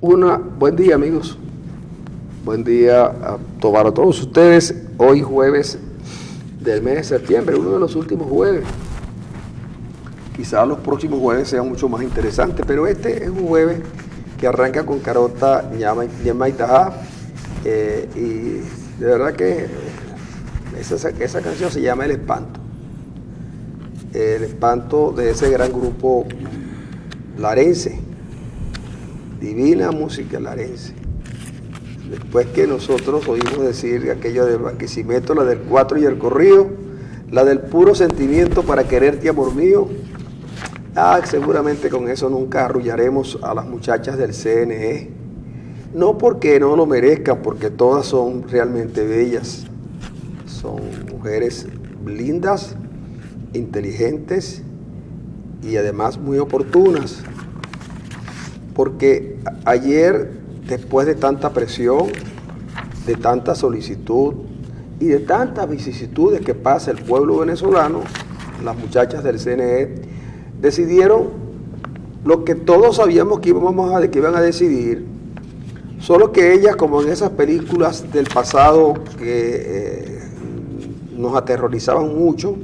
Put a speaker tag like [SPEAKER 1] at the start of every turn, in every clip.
[SPEAKER 1] Buen día, amigos. Buen día para todos ustedes. Hoy jueves del mes de septiembre, uno de los últimos jueves. Quizás los próximos jueves sean mucho más interesantes, pero este es un jueves que arranca con Carota Ñemaitajá, y de verdad que esa canción se llama El Espanto. El espanto de ese gran grupo larense. Divina música larense. Después que nosotros oímos decir aquello de Barquisimeto, la del cuatro y el corrido, la del puro sentimiento para quererte, amor mío, seguramente con eso nunca arrullaremos a las muchachas del CNE. No porque no lo merezcan, porque todas son realmente bellas. Son mujeres lindas, inteligentes y además muy oportunas. Porque ayer, después de tanta presión, de tanta solicitud y de tantas vicisitudes que pasa el pueblo venezolano, las muchachas del CNE decidieron lo que todos sabíamos que iban a decidir, solo que ellas, como en esas películas del pasado que nos aterrorizaban mucho,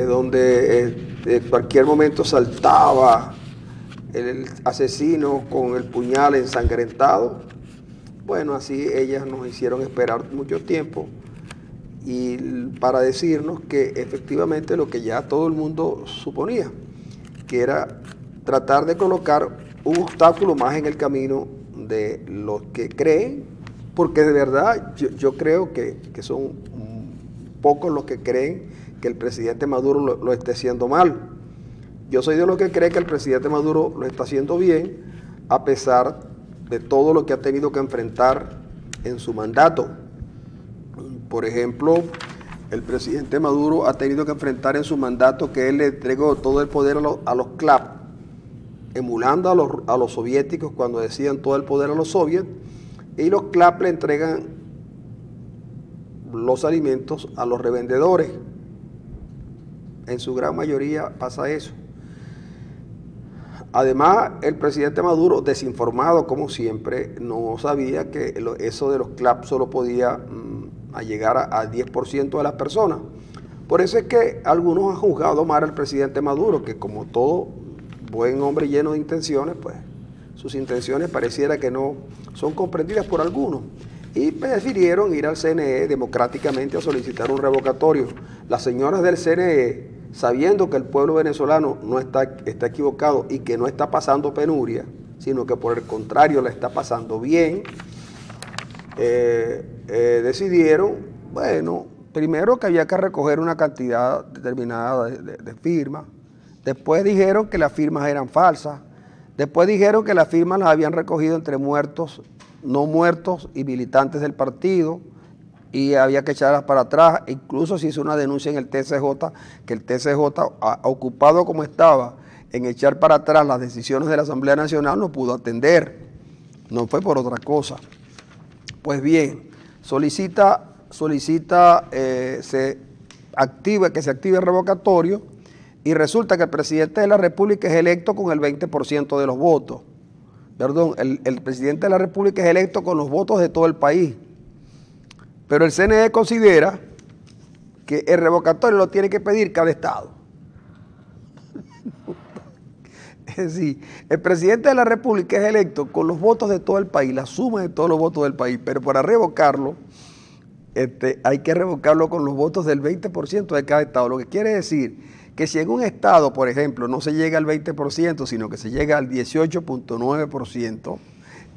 [SPEAKER 1] donde en cualquier momento saltaba el asesino con el puñal ensangrentado. Bueno, así ellas nos hicieron esperar mucho tiempo y para decirnos que efectivamente lo que ya todo el mundo suponía, que era tratar de colocar un obstáculo más en el camino de los que creen, porque de verdad yo creo que son pocos los que creen que el presidente Maduro lo esté haciendo mal. Yo soy de los que cree que el presidente Maduro lo está haciendo bien, a pesar de todo lo que ha tenido que enfrentar en su mandato. Por ejemplo, el presidente Maduro ha tenido que enfrentar en su mandato que él le entregó todo el poder a los CLAP, emulando a los soviéticos cuando decían todo el poder a los soviets, y los CLAP le entregan los alimentos a los revendedores. En su gran mayoría pasa eso. Además, el presidente Maduro, desinformado como siempre, no sabía que eso de los CLAP solo podía llegar a 10% de las personas. Por eso es que algunos han juzgado mal al presidente Maduro, que como todo buen hombre lleno de intenciones, pues sus intenciones pareciera que no son comprendidas por algunos. Y prefirieron ir al CNE democráticamente a solicitar un revocatorio. Las señoras del CNE, sabiendo que el pueblo venezolano no está equivocado y que no está pasando penuria, sino que por el contrario la está pasando bien, decidieron, bueno, primero que había que recoger una cantidad determinada de firmas, después dijeron que las firmas eran falsas, después dijeron que las firmas las habían recogido entre muertos, no muertos y militantes del partido, y había que echarlas para atrás. Incluso se hizo una denuncia en el TCJ, que el TCJ, ocupado como estaba en echar para atrás las decisiones de la Asamblea Nacional, no pudo atender, no fue por otra cosa. Pues bien, solicita que se active el revocatorio, y resulta que el presidente de la República es electo con el 20% de los votos. Perdón, el presidente de la República es electo con los votos de todo el país. Pero el CNE considera que el revocatorio lo tiene que pedir cada estado. Es decir, el presidente de la República es electo con los votos de todo el país, la suma de todos los votos del país, pero para revocarlo, hay que revocarlo con los votos del 20% de cada estado. Lo que quiere decir que si en un estado, por ejemplo, no se llega al 20%, sino que se llega al 18.9%,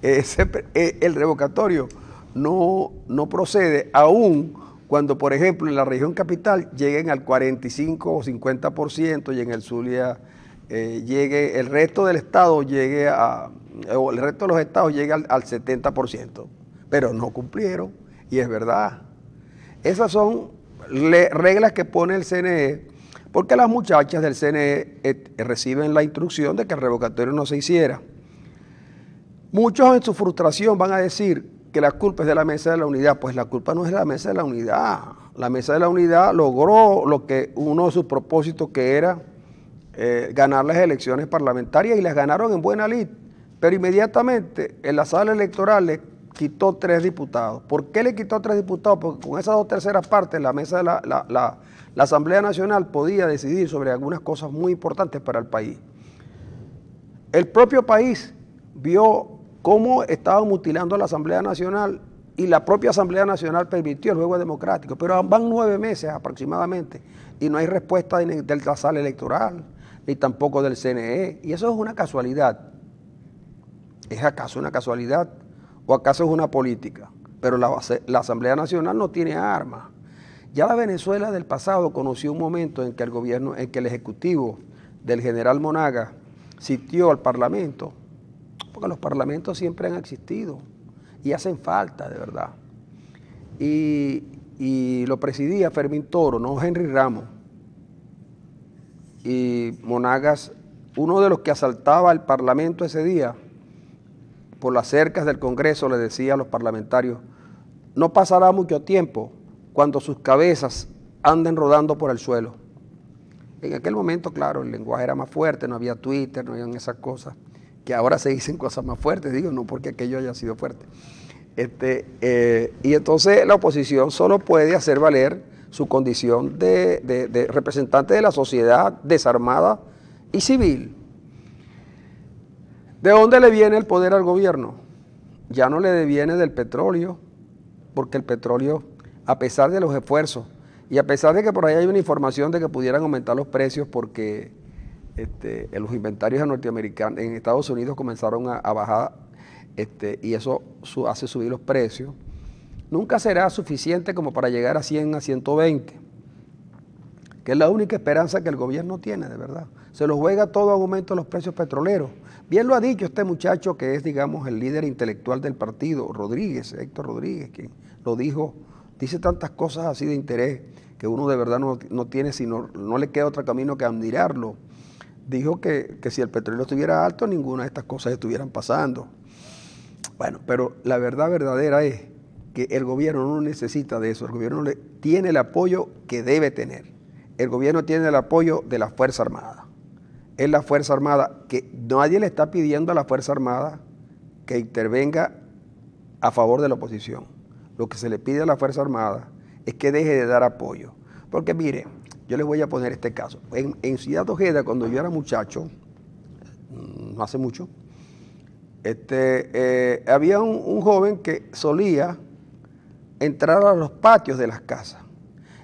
[SPEAKER 1] el revocatorio no procede, aún cuando, por ejemplo, en la región capital lleguen al 45 o 50% y en el Zulia llegue el resto del estado, o el resto de los estados llegue al 70%. Pero no cumplieron, y es verdad. Esas son reglas que pone el CNE, porque las muchachas del CNE reciben la instrucción de que el revocatorio no se hiciera. Muchos en su frustración van a decir que la culpa es de la Mesa de la Unidad. Pues la culpa no es de la Mesa de la Unidad. La Mesa de la Unidad logró lo que uno de sus propósitos, que era ganar las elecciones parlamentarias, y las ganaron en buena lid. pero inmediatamente en la sala electoral le quitó 3 diputados. ¿Por qué le quitó 3 diputados? Porque con esas 2/3 partes la mesa de la Asamblea Nacional podía decidir sobre algunas cosas muy importantes para el país. El propio país vio cómo estaban mutilando a la Asamblea Nacional y la propia Asamblea Nacional permitió el juego democrático, pero van 9 meses aproximadamente y no hay respuesta de la sala electoral, ni tampoco del CNE, y eso es una casualidad. ¿Es acaso una casualidad o acaso es una política? Pero la Asamblea Nacional no tiene armas. Ya la Venezuela del pasado conoció un momento en que el Ejecutivo del general Monagas sitió al Parlamento, porque los parlamentos siempre han existido y hacen falta, de verdad. Y lo presidía Fermín Toro, no Henry Ramos. Y Monagas, uno de los que asaltaba el Parlamento ese día, por las cercas del Congreso, le decía a los parlamentarios: no pasará mucho tiempo cuando sus cabezas anden rodando por el suelo. En aquel momento, claro, el lenguaje era más fuerte, no había Twitter, no habían esas cosas, que ahora se dicen cosas más fuertes, digo, no porque aquello haya sido fuerte. Y entonces la oposición solo puede hacer valer su condición de representante de la sociedad desarmada y civil. ¿De dónde le viene el poder al gobierno? Ya no le viene del petróleo, porque el petróleo, a pesar de los esfuerzos, y a pesar de que por ahí hay una información de que pudieran aumentar los precios porque en los inventarios norteamericanos, en Estados Unidos comenzaron a bajar, y eso hace subir los precios, nunca será suficiente como para llegar a 100, a 120, que es la única esperanza que el gobierno tiene, de verdad. Se lo juega todo a aumento de los precios petroleros. Bien lo ha dicho este muchacho que es, digamos, el líder intelectual del partido, Rodríguez, Héctor Rodríguez, quien lo dijo, dice tantas cosas así de interés que uno de verdad no tiene, no le queda otro camino que admirarlo. Dijo que si el petróleo estuviera alto, ninguna de estas cosas estuvieran pasando. Bueno, pero la verdad verdadera es que el gobierno no necesita de eso, el gobierno tiene el apoyo que debe tener. El gobierno tiene el apoyo de la Fuerza Armada. Es la Fuerza Armada, que nadie le está pidiendo a la Fuerza Armada que intervenga a favor de la oposición. Lo que se le pide a la Fuerza Armada es que deje de dar apoyo. Porque mire, yo les voy a poner este caso. En Ciudad Ojeda, cuando yo era muchacho, no hace mucho, había un joven que solía entrar a los patios de las casas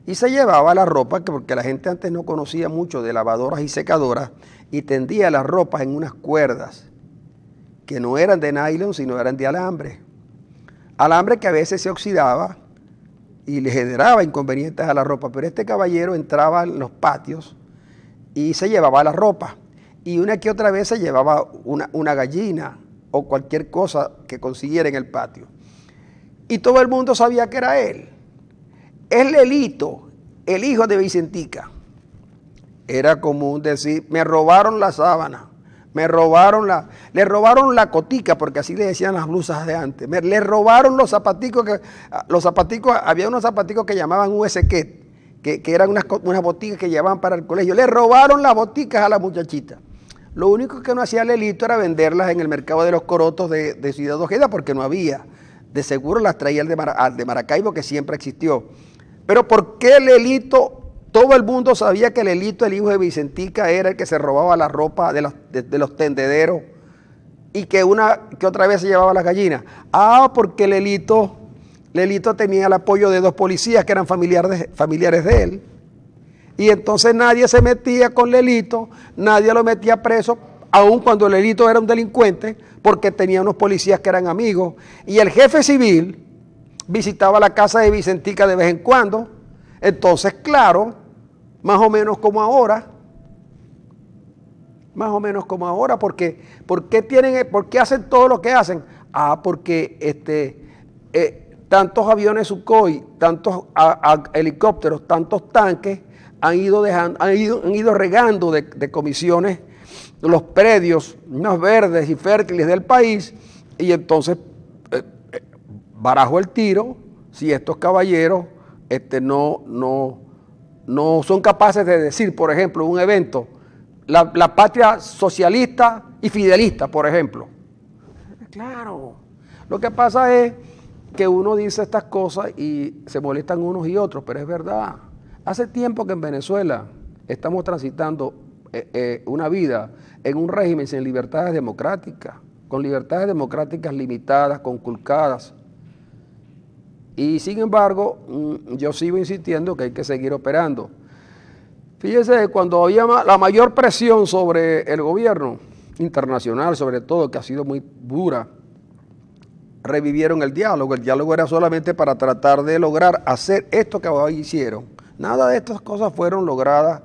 [SPEAKER 1] y se llevaba la ropa, porque la gente antes no conocía mucho de lavadoras y secadoras, y tendía las ropas en unas cuerdas que no eran de nylon, sino eran de alambre. Alambre que a veces se oxidaba y le generaba inconvenientes a la ropa, pero este caballero entraba en los patios y se llevaba la ropa, y una que otra vez se llevaba una gallina o cualquier cosa que consiguiera en el patio. Y todo el mundo sabía que era él. Es Lelito, el hijo de Vicentica. Era común decir: me robaron la sábana, le robaron la cotica, porque así le decían las blusas de antes. Le robaron los zapaticos, había unos zapaticos que llamaban USK, que eran unas boticas que llevaban para el colegio. Le robaron las boticas a la muchachita. Lo único que no hacía Lelito era venderlas en el mercado de los corotos de Ciudad Ojeda, porque no había. De seguro las traía el de Maracaibo, que siempre existió. Pero ¿por qué Lelito? Todo el mundo sabía que Lelito, el hijo de Vicentica, era el que se robaba la ropa de los tendederos y que otra vez se llevaba las gallinas. Porque Lelito tenía el apoyo de 2 policías que eran familiares de él. Y entonces nadie se metía con Lelito, nadie lo metía preso, aun cuando Lelito era un delincuente, porque tenía unos policías que eran amigos. Y el jefe civil visitaba la casa de Vicentica de vez en cuando. Entonces, claro, más o menos como ahora, porque ¿por qué hacen todo lo que hacen? Porque tantos aviones Sukhoi, tantos helicópteros, tantos tanques han ido regando de comisiones los predios más verdes y fértiles del país, y entonces barajo el tiro si estos caballeros no son capaces de decir, por ejemplo, un evento, la patria socialista y fidelista, por ejemplo, Claro. Lo que pasa es que uno dice estas cosas y se molestan unos y otros, pero es verdad. Hace tiempo que en Venezuela estamos transitando una vida en un régimen sin libertades democráticas, con libertades democráticas limitadas, conculcadas. Y sin embargo, yo sigo insistiendo que hay que seguir operando. Fíjese, cuando había la mayor presión sobre el gobierno internacional, sobre todo, que ha sido muy dura, revivieron el diálogo. El diálogo era solamente para tratar de lograr hacer esto que hoy hicieron. Nada de estas cosas fueron logradas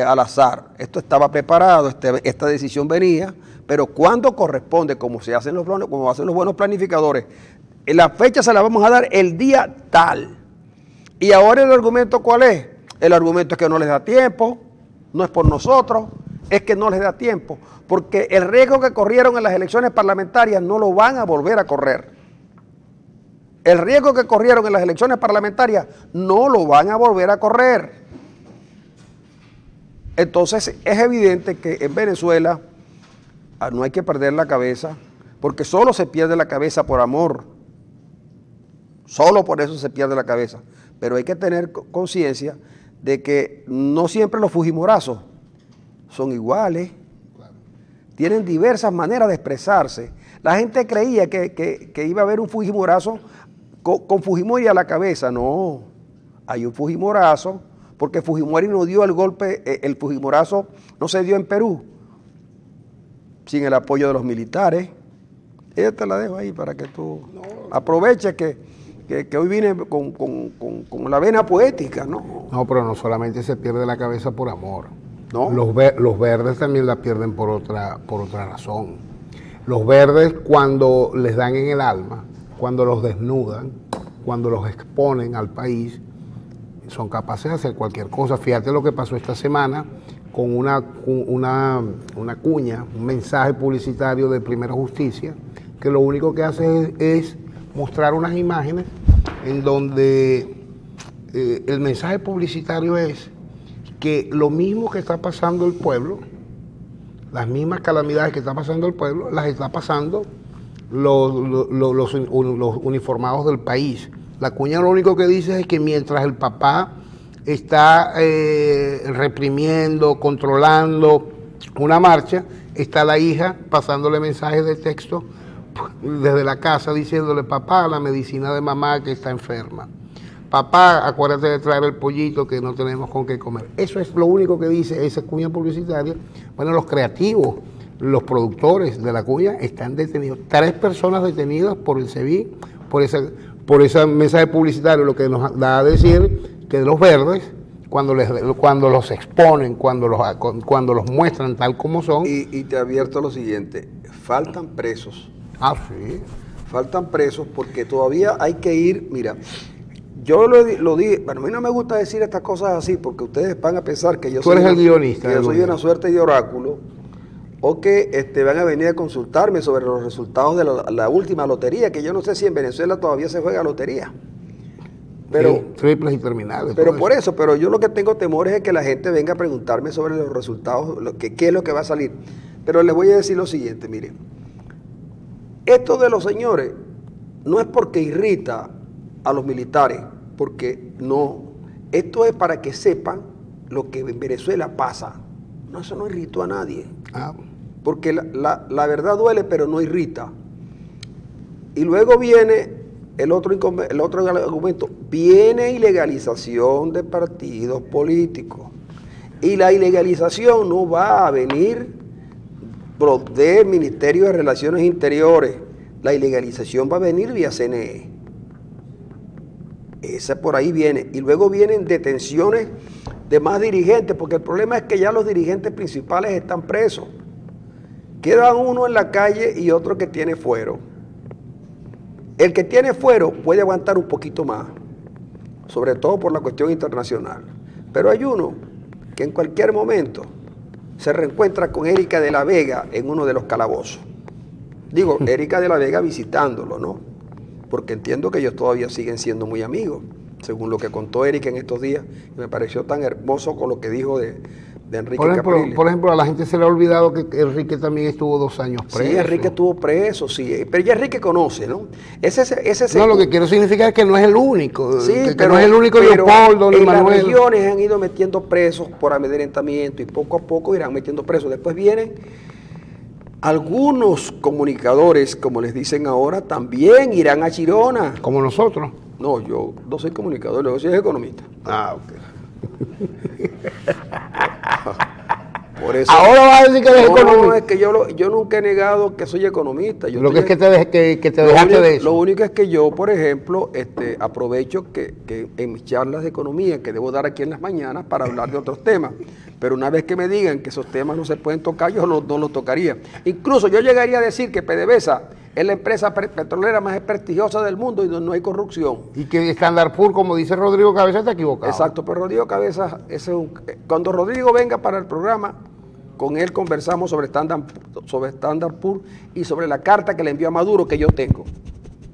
[SPEAKER 1] al azar. Esto estaba preparado, esta decisión venía, pero cuando corresponde, como hacen los buenos planificadores, la fecha se la vamos a dar el día tal. Y ahora el argumento, ¿cuál es? El argumento es que no les da tiempo, no es por nosotros, es que no les da tiempo, porque el riesgo que corrieron en las elecciones parlamentarias no lo van a volver a correr. El riesgo que corrieron en las elecciones parlamentarias no lo van a volver a correr. Entonces es evidente que en Venezuela no hay que perder la cabeza, porque solo se pierde la cabeza por amor. Solo por eso se pierde la cabeza. Pero hay que tener conciencia de que no siempre los fujimorazos son iguales. Tienen diversas maneras de expresarse. La gente creía que iba a haber un fujimorazo con Fujimori a la cabeza. No, hay un fujimorazo, porque Fujimori no dio el golpe, el fujimorazo no se dio en Perú, sin el apoyo de los militares. Ella te la dejo ahí para que tú aproveches que hoy vine con la vena poética, ¿no?
[SPEAKER 2] No, pero no solamente se pierde la cabeza por amor.
[SPEAKER 1] ¿No?
[SPEAKER 2] Los verdes también la pierden por otra razón. Los verdes, cuando les dan en el alma, cuando los desnudan, cuando los exponen al país, son capaces de hacer cualquier cosa. Fíjate lo que pasó esta semana con una cuña, un mensaje publicitario de Primera Justicia, que lo único que hace es mostrar unas imágenes en donde el mensaje publicitario es que lo mismo que está pasando el pueblo, las mismas calamidades que está pasando el pueblo, las está pasando los uniformados del país. La cuña lo único que dice es que mientras el papá está reprimiendo, controlando una marcha, está la hija pasándole mensajes de texto desde la casa diciéndole: papá, la medicina de mamá que está enferma. Papá, acuérdate de traer el pollito que no tenemos con qué comer. Eso es lo único que dice esa cuña publicitaria. Bueno, los creativos, los productores de la cuña están detenidos. 3 personas detenidas por el SEBIN, por ese mensaje publicitario, lo que nos da a decir que los verdes, cuando los exponen, cuando los muestran tal como son.
[SPEAKER 1] Y te advierto lo siguiente: faltan presos.
[SPEAKER 2] Ah, sí.
[SPEAKER 1] Faltan presos porque todavía hay que ir, mira. Yo lo dije, bueno, a mí no me gusta decir estas cosas así porque ustedes van a pensar que yo
[SPEAKER 2] soy el guionista.
[SPEAKER 1] Que yo soy una suerte de oráculo, o que van a venir a consultarme sobre los resultados de la última lotería, que yo no sé si en Venezuela todavía se juega lotería. Pero,
[SPEAKER 2] sí, triples y terminales.
[SPEAKER 1] Pero por eso, pero yo lo que tengo temores es que la gente venga a preguntarme sobre los resultados, qué es lo que va a salir. Pero les voy a decir lo siguiente, miren. Esto de los señores no es porque irrita a los militares, porque no. Esto es para que sepan lo que en Venezuela pasa. No, eso no irritó a nadie. Porque la verdad duele, pero no irrita. Y luego viene el otro argumento. Viene ilegalización de partidos políticos. Y la ilegalización no va a venir del Ministerio de Relaciones Interiores. La ilegalización va a venir vía CNE. Esa por ahí viene. Y luego vienen detenciones de más dirigentes, porque el problema es que ya los dirigentes principales están presos. Queda uno en la calle y otro que tiene fuero. El que tiene fuero puede aguantar un poquito más, sobre todo por la cuestión internacional. Pero hay uno que en cualquier momento se reencuentra con Erika de la Vega en uno de los calabozos. Digo, Erika de la Vega visitándolo, ¿no? Porque entiendo que ellos todavía siguen siendo muy amigos, según lo que contó Erika en estos días. Me pareció tan hermoso con lo que dijo de Enrique Capriles.
[SPEAKER 2] Por ejemplo, a la gente se le ha olvidado que Enrique también estuvo 2 años preso.
[SPEAKER 1] Sí, Enrique estuvo preso, sí, pero ya Enrique conoce, ¿no?
[SPEAKER 2] No, lo que quiero significar es que no es el único,
[SPEAKER 1] sí,
[SPEAKER 2] que
[SPEAKER 1] pero,
[SPEAKER 2] no es el único Leopoldo ni Manuel.
[SPEAKER 1] Las regiones han ido metiendo presos por amedrentamiento y poco a poco irán metiendo presos. Después vienen algunos comunicadores, como les dicen ahora, también irán a Chirona.
[SPEAKER 2] Como nosotros.
[SPEAKER 1] No, yo no soy comunicador, yo soy economista.
[SPEAKER 2] Ah, ok.
[SPEAKER 1] Por eso,
[SPEAKER 2] ahora vas a decir que eres economista.
[SPEAKER 1] No, es que yo nunca he negado que soy economista.
[SPEAKER 2] Lo que es que te dejaste de eso.
[SPEAKER 1] Lo único es que yo, por ejemplo, aprovecho que en mis charlas de economía que debo dar aquí en las mañanas para hablar de otros temas. Pero una vez que me digan que esos temas no se pueden tocar, yo no los tocaría. Incluso yo llegaría a decir que PDVSA es la empresa petrolera más prestigiosa del mundo y donde no hay corrupción.
[SPEAKER 2] Y que Standard Poor's, como dice Rodrigo Cabeza, está equivocado.
[SPEAKER 1] Exacto, pero Rodrigo Cabeza, cuando Rodrigo venga para el programa, con él conversamos sobre Standard Poor's y sobre la carta que le envió a Maduro que yo tengo.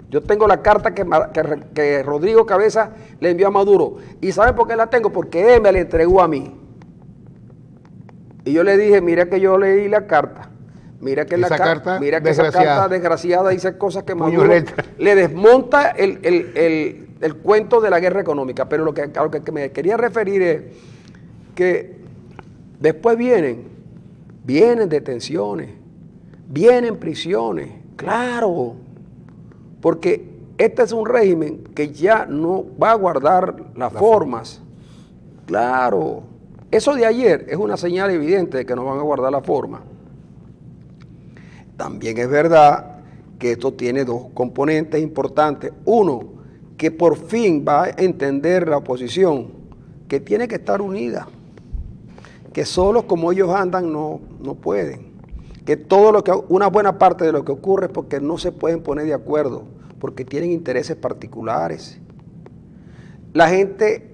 [SPEAKER 1] Yo tengo la carta que Rodrigo Cabeza le envió a Maduro. ¿Y saben por qué la tengo? Porque él me la entregó a mí. Y yo le dije, mira que yo leí la carta. Mira que esa carta desgraciada dice cosas que Maduro le desmonta el cuento de la guerra económica. Pero a lo que me quería referir es que después vienen detenciones, vienen prisiones, claro, porque este es un régimen que ya no va a guardar las formas, claro. Eso de ayer es una señal evidente de que no van a guardar la forma. También es verdad que esto tiene dos componentes importantes. Uno, que por fin va a entender la oposición que tiene que estar unida, que solos como ellos andan no pueden, que una buena parte de lo que ocurre es porque no se pueden poner de acuerdo, porque tienen intereses particulares. La gente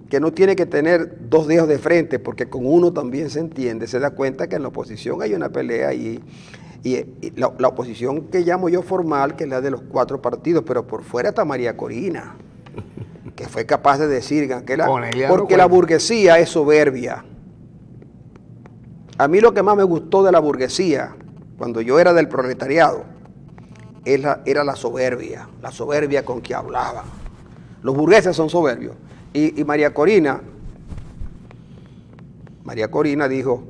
[SPEAKER 1] que no tiene que tener dos dedos de frente, porque con uno también se entiende, se da cuenta que en la oposición hay una pelea y la oposición que llamo yo formal, que es la de los 4 partidos, pero por fuera está María Corina, que fue capaz de decir porque la burguesía es soberbia. A mí lo que más me gustó de la burguesía, cuando yo era del proletariado, era la soberbia con que hablaban. Los burgueses son soberbios. Y María Corina dijo,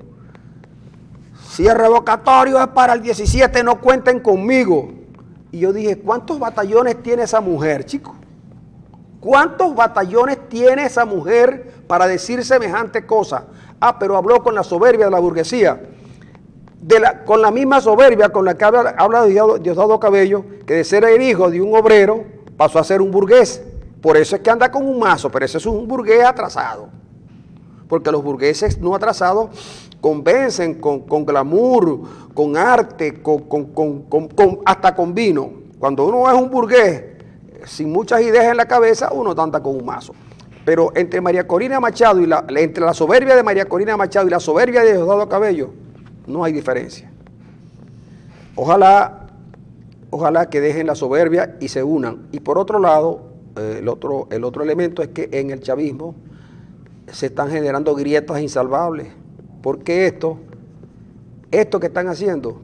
[SPEAKER 1] si el revocatorio es para el 17, no cuenten conmigo. Y yo dije, ¿cuántos batallones tiene esa mujer, chico? ¿Cuántos batallones tiene esa mujer para decir semejante cosa? Ah, pero habló con la soberbia de la burguesía. Con la misma soberbia con la que habla Diosdado Cabello, que de ser el hijo de un obrero pasó a ser un burgués. Por eso es que anda con un mazo, pero ese es un burgués atrasado. Porque los burgueses no atrasados convencen con glamour, con arte, hasta con vino. Cuando uno es un burgués sin muchas ideas en la cabeza, uno anda con un mazo. Pero entre María Corina Machado entre la soberbia de María Corina Machado y la soberbia de Diosdado Cabello, no hay diferencia. Ojalá que dejen la soberbia y se unan. Y por otro lado, el otro elemento es que en el chavismo se están generando grietas insalvables. Porque esto que están haciendo,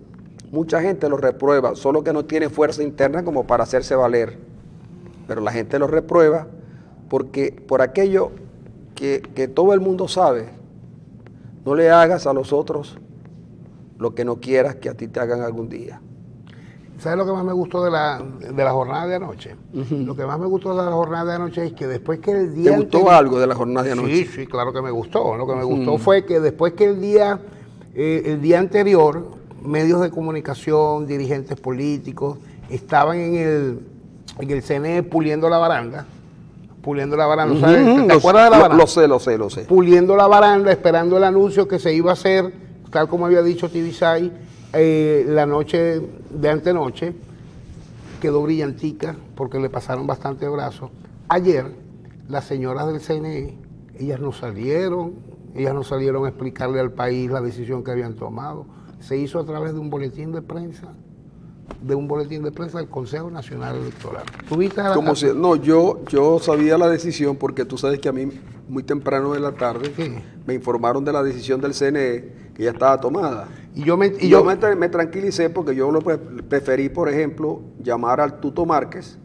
[SPEAKER 1] mucha gente lo reprueba, solo que no tiene fuerza interna como para hacerse valer. Pero la gente lo reprueba porque por aquello que todo el mundo sabe, no le hagas a los otros lo que no quieras que a ti te hagan algún día.
[SPEAKER 2] ¿Sabes lo que más me gustó de la jornada de anoche? Lo que más me gustó de la jornada de anoche es que después que el día...
[SPEAKER 1] ¿Te gustó algo de la jornada de anoche?
[SPEAKER 2] Sí, claro que me gustó. Lo que me gustó fue que después que el día anterior, medios de comunicación, dirigentes políticos, estaban en el CNE puliendo la baranda. ¿Sabes? ¿Te acuerdas de la baranda?
[SPEAKER 1] Lo sé.
[SPEAKER 2] Puliendo la baranda, esperando el anuncio que se iba a hacer, tal como había dicho Tibisay, la noche de antenoche. Quedó brillantica porque le pasaron bastante brazos. Ayer, las señoras del CNE, ellas no salieron a explicarle al país la decisión que habían tomado. Se hizo a través de un boletín de prensa. de un boletín de prensa del Consejo Nacional Electoral. ¿Tuviste a
[SPEAKER 1] Como si, no, yo sabía la decisión porque tú sabes que a mí muy temprano de la tarde
[SPEAKER 2] Sí.
[SPEAKER 1] me informaron de la decisión del CNE que ya estaba tomada.
[SPEAKER 2] Y yo me,
[SPEAKER 1] Y yo me tranquilicé porque yo preferí, por ejemplo, llamar al Tuto Márquez,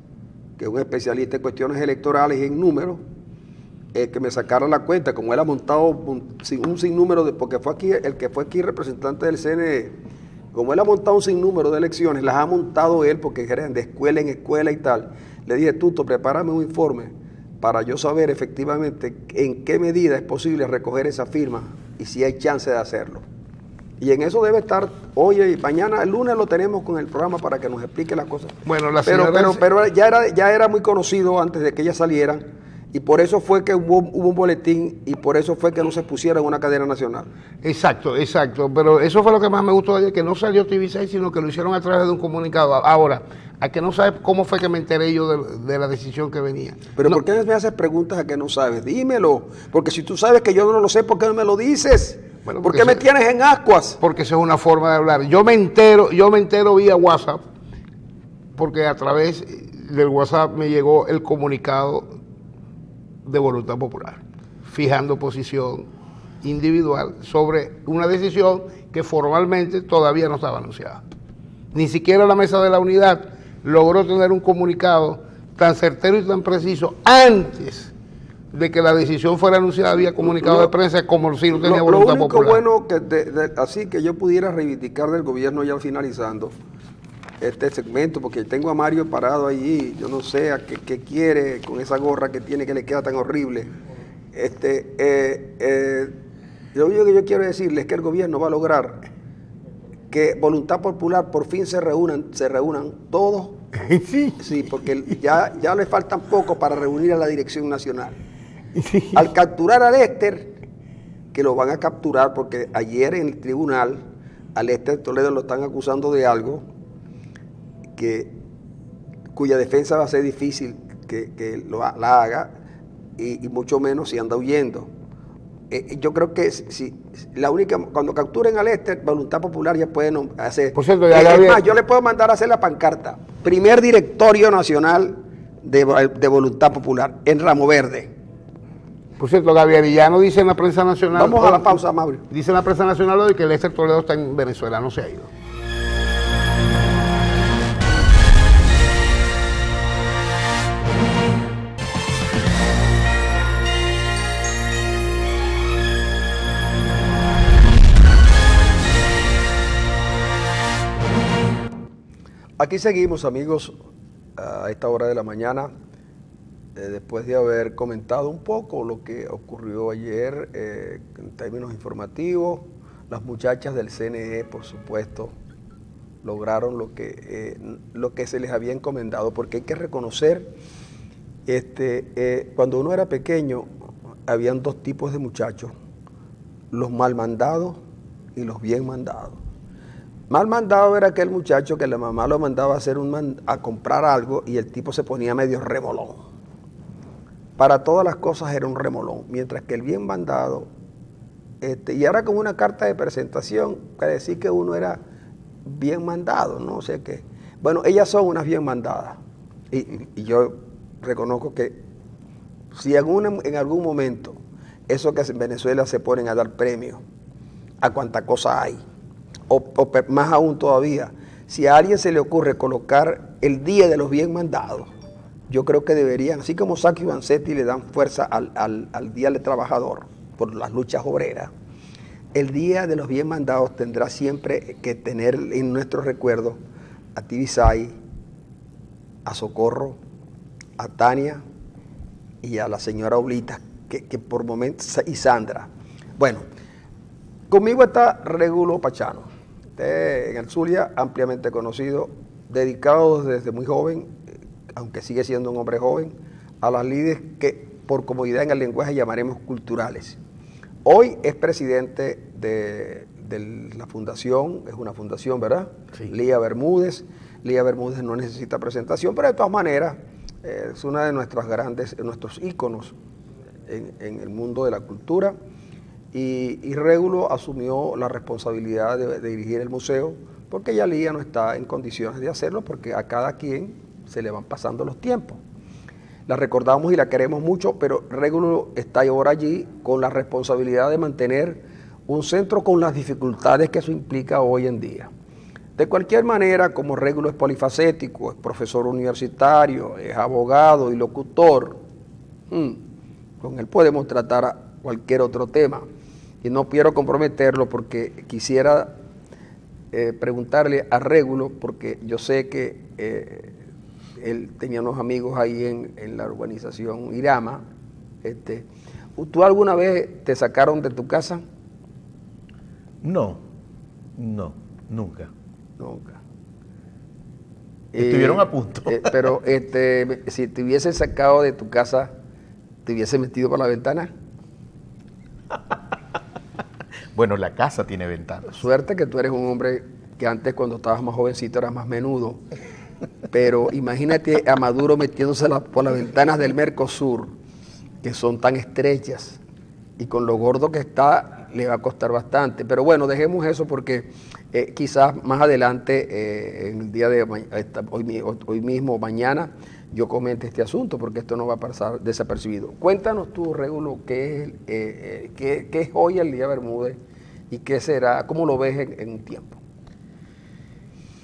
[SPEAKER 1] que es un especialista en cuestiones electorales y en números, que me sacara la cuenta, como él ha montado un sinnúmero de, porque fue aquí, el que fue aquí representante del CNE, como él ha montado un sinnúmero de elecciones, las ha montado él porque eran de escuela en escuela y tal. Le dije, Tuto, prepárame un informe para yo saber efectivamente en qué medida es posible recoger esa firma y si hay chance de hacerlo. Y en eso debe estar hoy y mañana, el lunes lo tenemos con el programa para que nos explique las cosas.
[SPEAKER 2] Bueno, la
[SPEAKER 1] pero
[SPEAKER 2] señora...
[SPEAKER 1] ya era muy conocido antes de que ellas salieran y por eso fue que hubo un boletín y por eso fue que no se pusiera en una cadena nacional.
[SPEAKER 2] Exacto, exacto, pero eso fue lo que más me gustó de ayer, que no salió TV6, sino que lo hicieron a través de un comunicado. Ahora, a que no sabes cómo fue que me enteré yo de la decisión que venía.
[SPEAKER 1] Pero
[SPEAKER 2] no,
[SPEAKER 1] ¿por qué me haces preguntas a que no sabes? Dímelo, porque si tú sabes que yo no lo sé, ¿por qué no me lo dices?
[SPEAKER 2] Bueno,
[SPEAKER 1] ¿Por qué me tienes en ascuas?
[SPEAKER 2] Porque esa es una forma de hablar. Yo me entero vía WhatsApp, porque a través del WhatsApp me llegó el comunicado de Voluntad Popular, fijando posición individual sobre una decisión que formalmente todavía no estaba anunciada. Ni siquiera la Mesa de la Unidad logró tener un comunicado tan certero y tan preciso antes de que la decisión fuera anunciada vía comunicado de prensa, como si no tenía Voluntad Popular.
[SPEAKER 1] Lo único bueno así que yo pudiera reivindicar del gobierno ya finalizando este segmento, porque tengo a Mario parado allí, yo no sé a qué quiere con esa gorra que tiene que le queda tan horrible. Lo único que yo quiero decirles es que el gobierno va a lograr que Voluntad Popular por fin se reúnan todos. Sí, porque ya le faltan poco para reunir a la dirección nacional. Sí. Al capturar a Lester, que lo van a capturar porque ayer en el tribunal a Lester Toledo lo están acusando de algo cuya defensa va a ser difícil que la haga y mucho menos si anda huyendo. Yo creo que cuando capturen a Lester, Voluntad Popular ya pueden hacer.
[SPEAKER 2] Por cierto,
[SPEAKER 1] más, yo le puedo mandar a hacer la pancarta. Primer directorio nacional de Voluntad Popular en Ramo Verde.
[SPEAKER 2] Por cierto, Gabrielillano dice en la prensa nacional.
[SPEAKER 1] Vamos a la pausa, Mauri.
[SPEAKER 2] Dice en la prensa nacional hoy que Lester Toledo está en Venezuela, no se ha ido.
[SPEAKER 1] Aquí seguimos, amigos, a esta hora de la mañana, después de haber comentado un poco lo que ocurrió ayer en términos informativos. Las muchachas del CNE, por supuesto, lograron lo que se les había encomendado, porque hay que reconocer, cuando uno era pequeño, habían dos tipos de muchachos, los mal mandados y los bien mandados. Mal mandado era aquel muchacho que la mamá lo mandaba a hacer a comprar algo y el tipo se ponía medio remolón. Para todas las cosas era un remolón, mientras que el bien mandado, y ahora como una carta de presentación, para decir que uno era bien mandado, no sé qué. Bueno, ellas son unas bien mandadas. Y yo reconozco que si en algún momento, eso que en Venezuela se ponen a dar premios a cuánta cosa hay, o más aún todavía, si a alguien se le ocurre colocar el Día de los Bien Mandados, yo creo que deberían, así como Sacchi y Vanzetti le dan fuerza al Día del Trabajador por las luchas obreras, el Día de los Bien Mandados tendrá siempre que tener en nuestro recuerdo a Tibisay, a Socorro, a Tania y a la señora Oblita, que por momentos, y Sandra. Bueno, conmigo está Regulo Pachano, en el Zulia, ampliamente conocido, dedicado desde muy joven, aunque sigue siendo un hombre joven, a las lides que por comodidad en el lenguaje llamaremos culturales. Hoy es presidente de la fundación, es una fundación, ¿verdad? Sí. Lía Bermúdez. Lía Bermúdez no necesita presentación, pero de todas maneras es una de nuestros íconos en el mundo de la cultura. Y Régulo asumió la responsabilidad de dirigir el museo porque Yalía no está en condiciones de hacerlo porque a cada quien se le van pasando los tiempos. La recordamos y la queremos mucho, pero Régulo está ahora allí con la responsabilidad de mantener un centro con las dificultades que eso implica hoy en día. De cualquier manera, como Régulo es polifacético, es profesor universitario, es abogado y locutor, con él podemos tratar a cualquier otro tema. Y no quiero comprometerlo porque quisiera preguntarle a Régulo, porque yo sé que él tenía unos amigos ahí en la urbanización Irama. ¿Tú alguna vez te sacaron de tu casa?
[SPEAKER 3] No, nunca.
[SPEAKER 1] Nunca.
[SPEAKER 3] Estuvieron a punto.
[SPEAKER 1] Pero si te hubiesen sacado de tu casa, ¿te hubiesen metido por la ventana?
[SPEAKER 3] Bueno, la casa tiene ventanas.
[SPEAKER 1] Suerte que tú eres un hombre que antes, cuando estabas más jovencito, eras más menudo. Pero imagínate a Maduro metiéndose por las ventanas del Mercosur, que son tan estrechas, y con lo gordo que está, le va a costar bastante. Pero bueno, dejemos eso porque quizás más adelante, en el día de hoy mismo, mañana, yo comente este asunto, porque esto no va a pasar desapercibido. Cuéntanos tú, Régulo, qué es hoy el Día Bermúdez y qué será, cómo lo ves en un tiempo.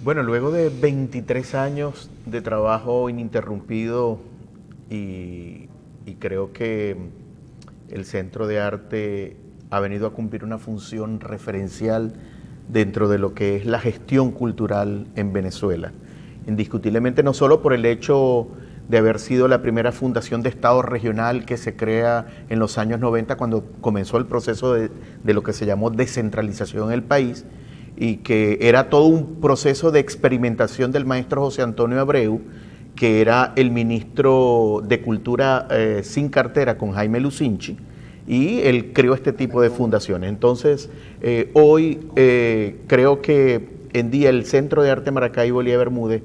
[SPEAKER 3] Bueno, luego de 23 años de trabajo ininterrumpido y creo que el Centro de Arte ha venido a cumplir una función referencial dentro de lo que es la gestión cultural en Venezuela. Indiscutiblemente no solo por el hecho de haber sido la primera fundación de Estado regional que se crea en los años 90 cuando comenzó el proceso de lo que se llamó descentralización en el país, y que era todo un proceso de experimentación del maestro José Antonio Abreu, que era el ministro de Cultura sin cartera con Jaime Lucinchi, y él creó este tipo de fundaciones. Entonces, hoy creo que en día el Centro de Arte Maracaibo Elías Bermúdez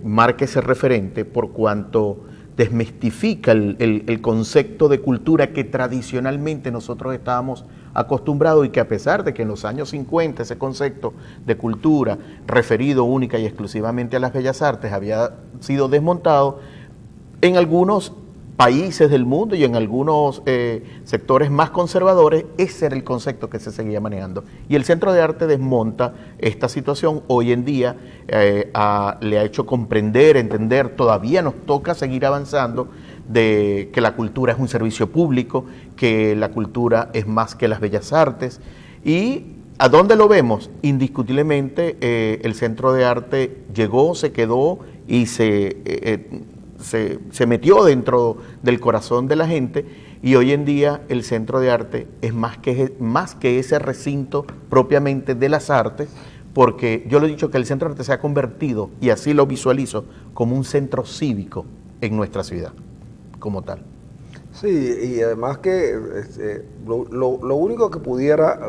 [SPEAKER 3] marca ese referente por cuanto desmistifica el concepto de cultura que tradicionalmente nosotros estábamos acostumbrados, y que a pesar de que en los años 50 ese concepto de cultura referido única y exclusivamente a las bellas artes había sido desmontado, en algunos países del mundo y en algunos sectores más conservadores ese era el concepto que se seguía manejando. Y el Centro de Arte desmonta esta situación. Hoy en día le ha hecho comprender, entender, todavía nos toca seguir avanzando, de que la cultura es un servicio público, que la cultura es más que las bellas artes. ¿Y a dónde lo vemos? Indiscutiblemente el Centro de Arte llegó, se quedó y se metió dentro del corazón de la gente, y hoy en día el Centro de Arte es más que ese recinto propiamente de las artes, porque yo le he dicho que el Centro de Arte se ha convertido, y así lo visualizo, como un centro cívico en nuestra ciudad, como tal.
[SPEAKER 1] Sí, y además que lo único que pudiera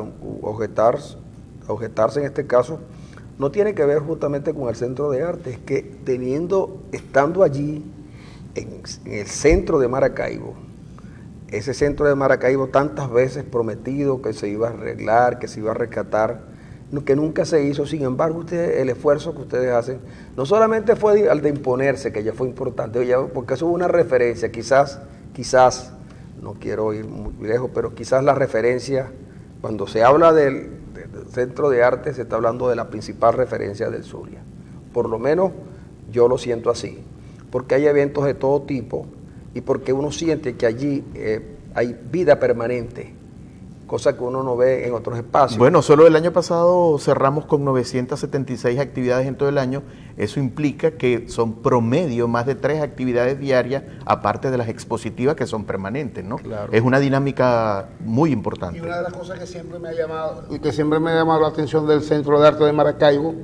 [SPEAKER 1] objetarse en este caso no tiene que ver justamente con el Centro de Arte, es que estando allí en el centro de Maracaibo, ese centro de Maracaibo tantas veces prometido que se iba a arreglar, que se iba a rescatar, que nunca se hizo. Sin embargo, el esfuerzo que ustedes hacen, no solamente fue al de imponerse, que ya fue importante, porque eso es una referencia, quizás, no quiero ir muy lejos, pero quizás la referencia, cuando se habla del Centro de Arte, se está hablando de la principal referencia del Zulia. Por lo menos yo lo siento así, porque hay eventos de todo tipo y porque uno siente que allí hay vida permanente, cosa que uno no ve en otros espacios.
[SPEAKER 3] Bueno, solo el año pasado cerramos con 976 actividades en todo el año. Eso implica que son promedio más de 3 actividades diarias, aparte de las expositivas que son permanentes, ¿no?
[SPEAKER 1] Claro.
[SPEAKER 3] Es una dinámica muy importante.
[SPEAKER 2] Y una de las cosas que siempre me ha llamado la atención del Centro de Arte de Maracaibo,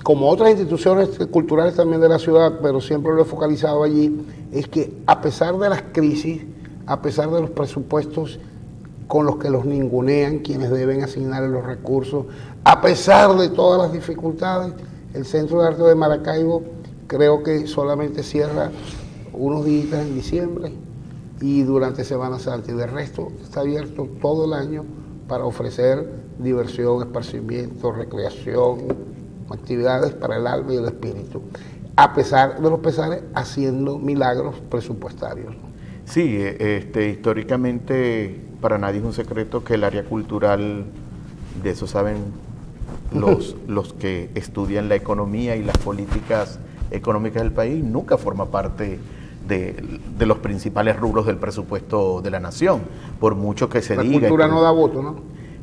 [SPEAKER 2] como otras instituciones culturales también de la ciudad, pero siempre lo he focalizado allí, es que a pesar de las crisis, a pesar de los presupuestos con los que los ningunean quienes deben asignarle los recursos, a pesar de todas las dificultades, el Centro de Arte de Maracaibo creo que solamente cierra unos días en diciembre y durante Semana Santa, y de resto está abierto todo el año para ofrecer diversión, esparcimiento, recreación, actividades para el alma y el espíritu, a pesar de los pesares, haciendo milagros presupuestarios.
[SPEAKER 3] Sí, históricamente para nadie es un secreto que el área cultural, de eso saben los que estudian la economía y las políticas económicas del país, nunca forma parte de los principales rubros del presupuesto de la nación, por mucho que se diga.
[SPEAKER 2] La cultura no da voto, ¿no?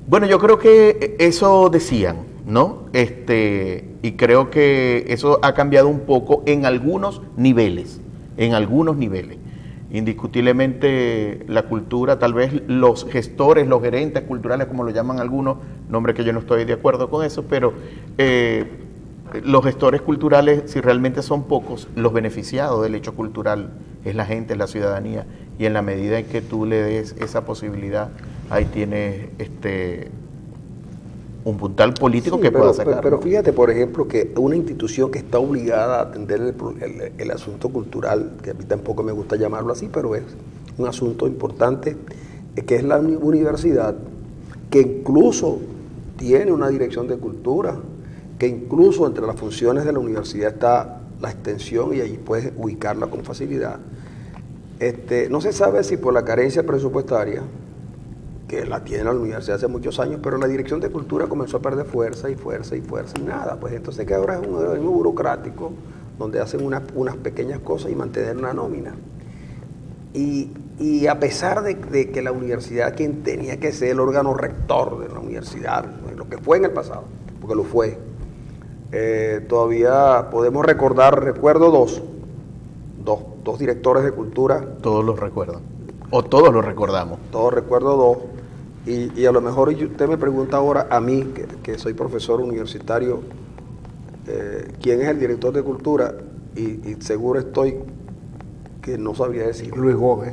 [SPEAKER 3] Bueno, yo creo que eso decían, ¿no? Y creo que eso ha cambiado un poco en algunos niveles, Indiscutiblemente la cultura, tal vez los gestores, los gerentes culturales, como lo llaman algunos, nombre que yo no estoy de acuerdo con eso, pero los gestores culturales, si realmente son pocos, los beneficiados del hecho cultural es la gente, es la ciudadanía, y en la medida en que tú le des esa posibilidad, ahí tienes un puntal político
[SPEAKER 1] sí,
[SPEAKER 3] que pueda sacar.
[SPEAKER 1] Pero fíjate, por ejemplo, que una institución que está obligada a atender el asunto cultural, que a mí tampoco me gusta llamarlo así, pero es un asunto importante, que es la universidad, que incluso tiene una dirección de cultura, que incluso entre las funciones de la universidad está la extensión y allí puedes ubicarla con facilidad. No se sabe si por la carencia presupuestaria, que la tiene la universidad hace muchos años, pero la dirección de cultura comenzó a perder fuerza y nada, pues entonces que ahora es un organismo burocrático donde hacen unas pequeñas cosas y mantener una nómina. Y a pesar de que la universidad, quien tenía que ser el órgano rector de la universidad, lo que fue en el pasado, porque lo fue, todavía podemos recuerdo dos directores de cultura.
[SPEAKER 3] Todos los recuerdan, o todos los recordamos.
[SPEAKER 1] Todos recuerdo dos. Y a lo mejor usted me pregunta ahora a mí, que soy profesor universitario, ¿quién es el director de cultura? Y seguro estoy que no sabría decir.
[SPEAKER 2] Luis Gómez.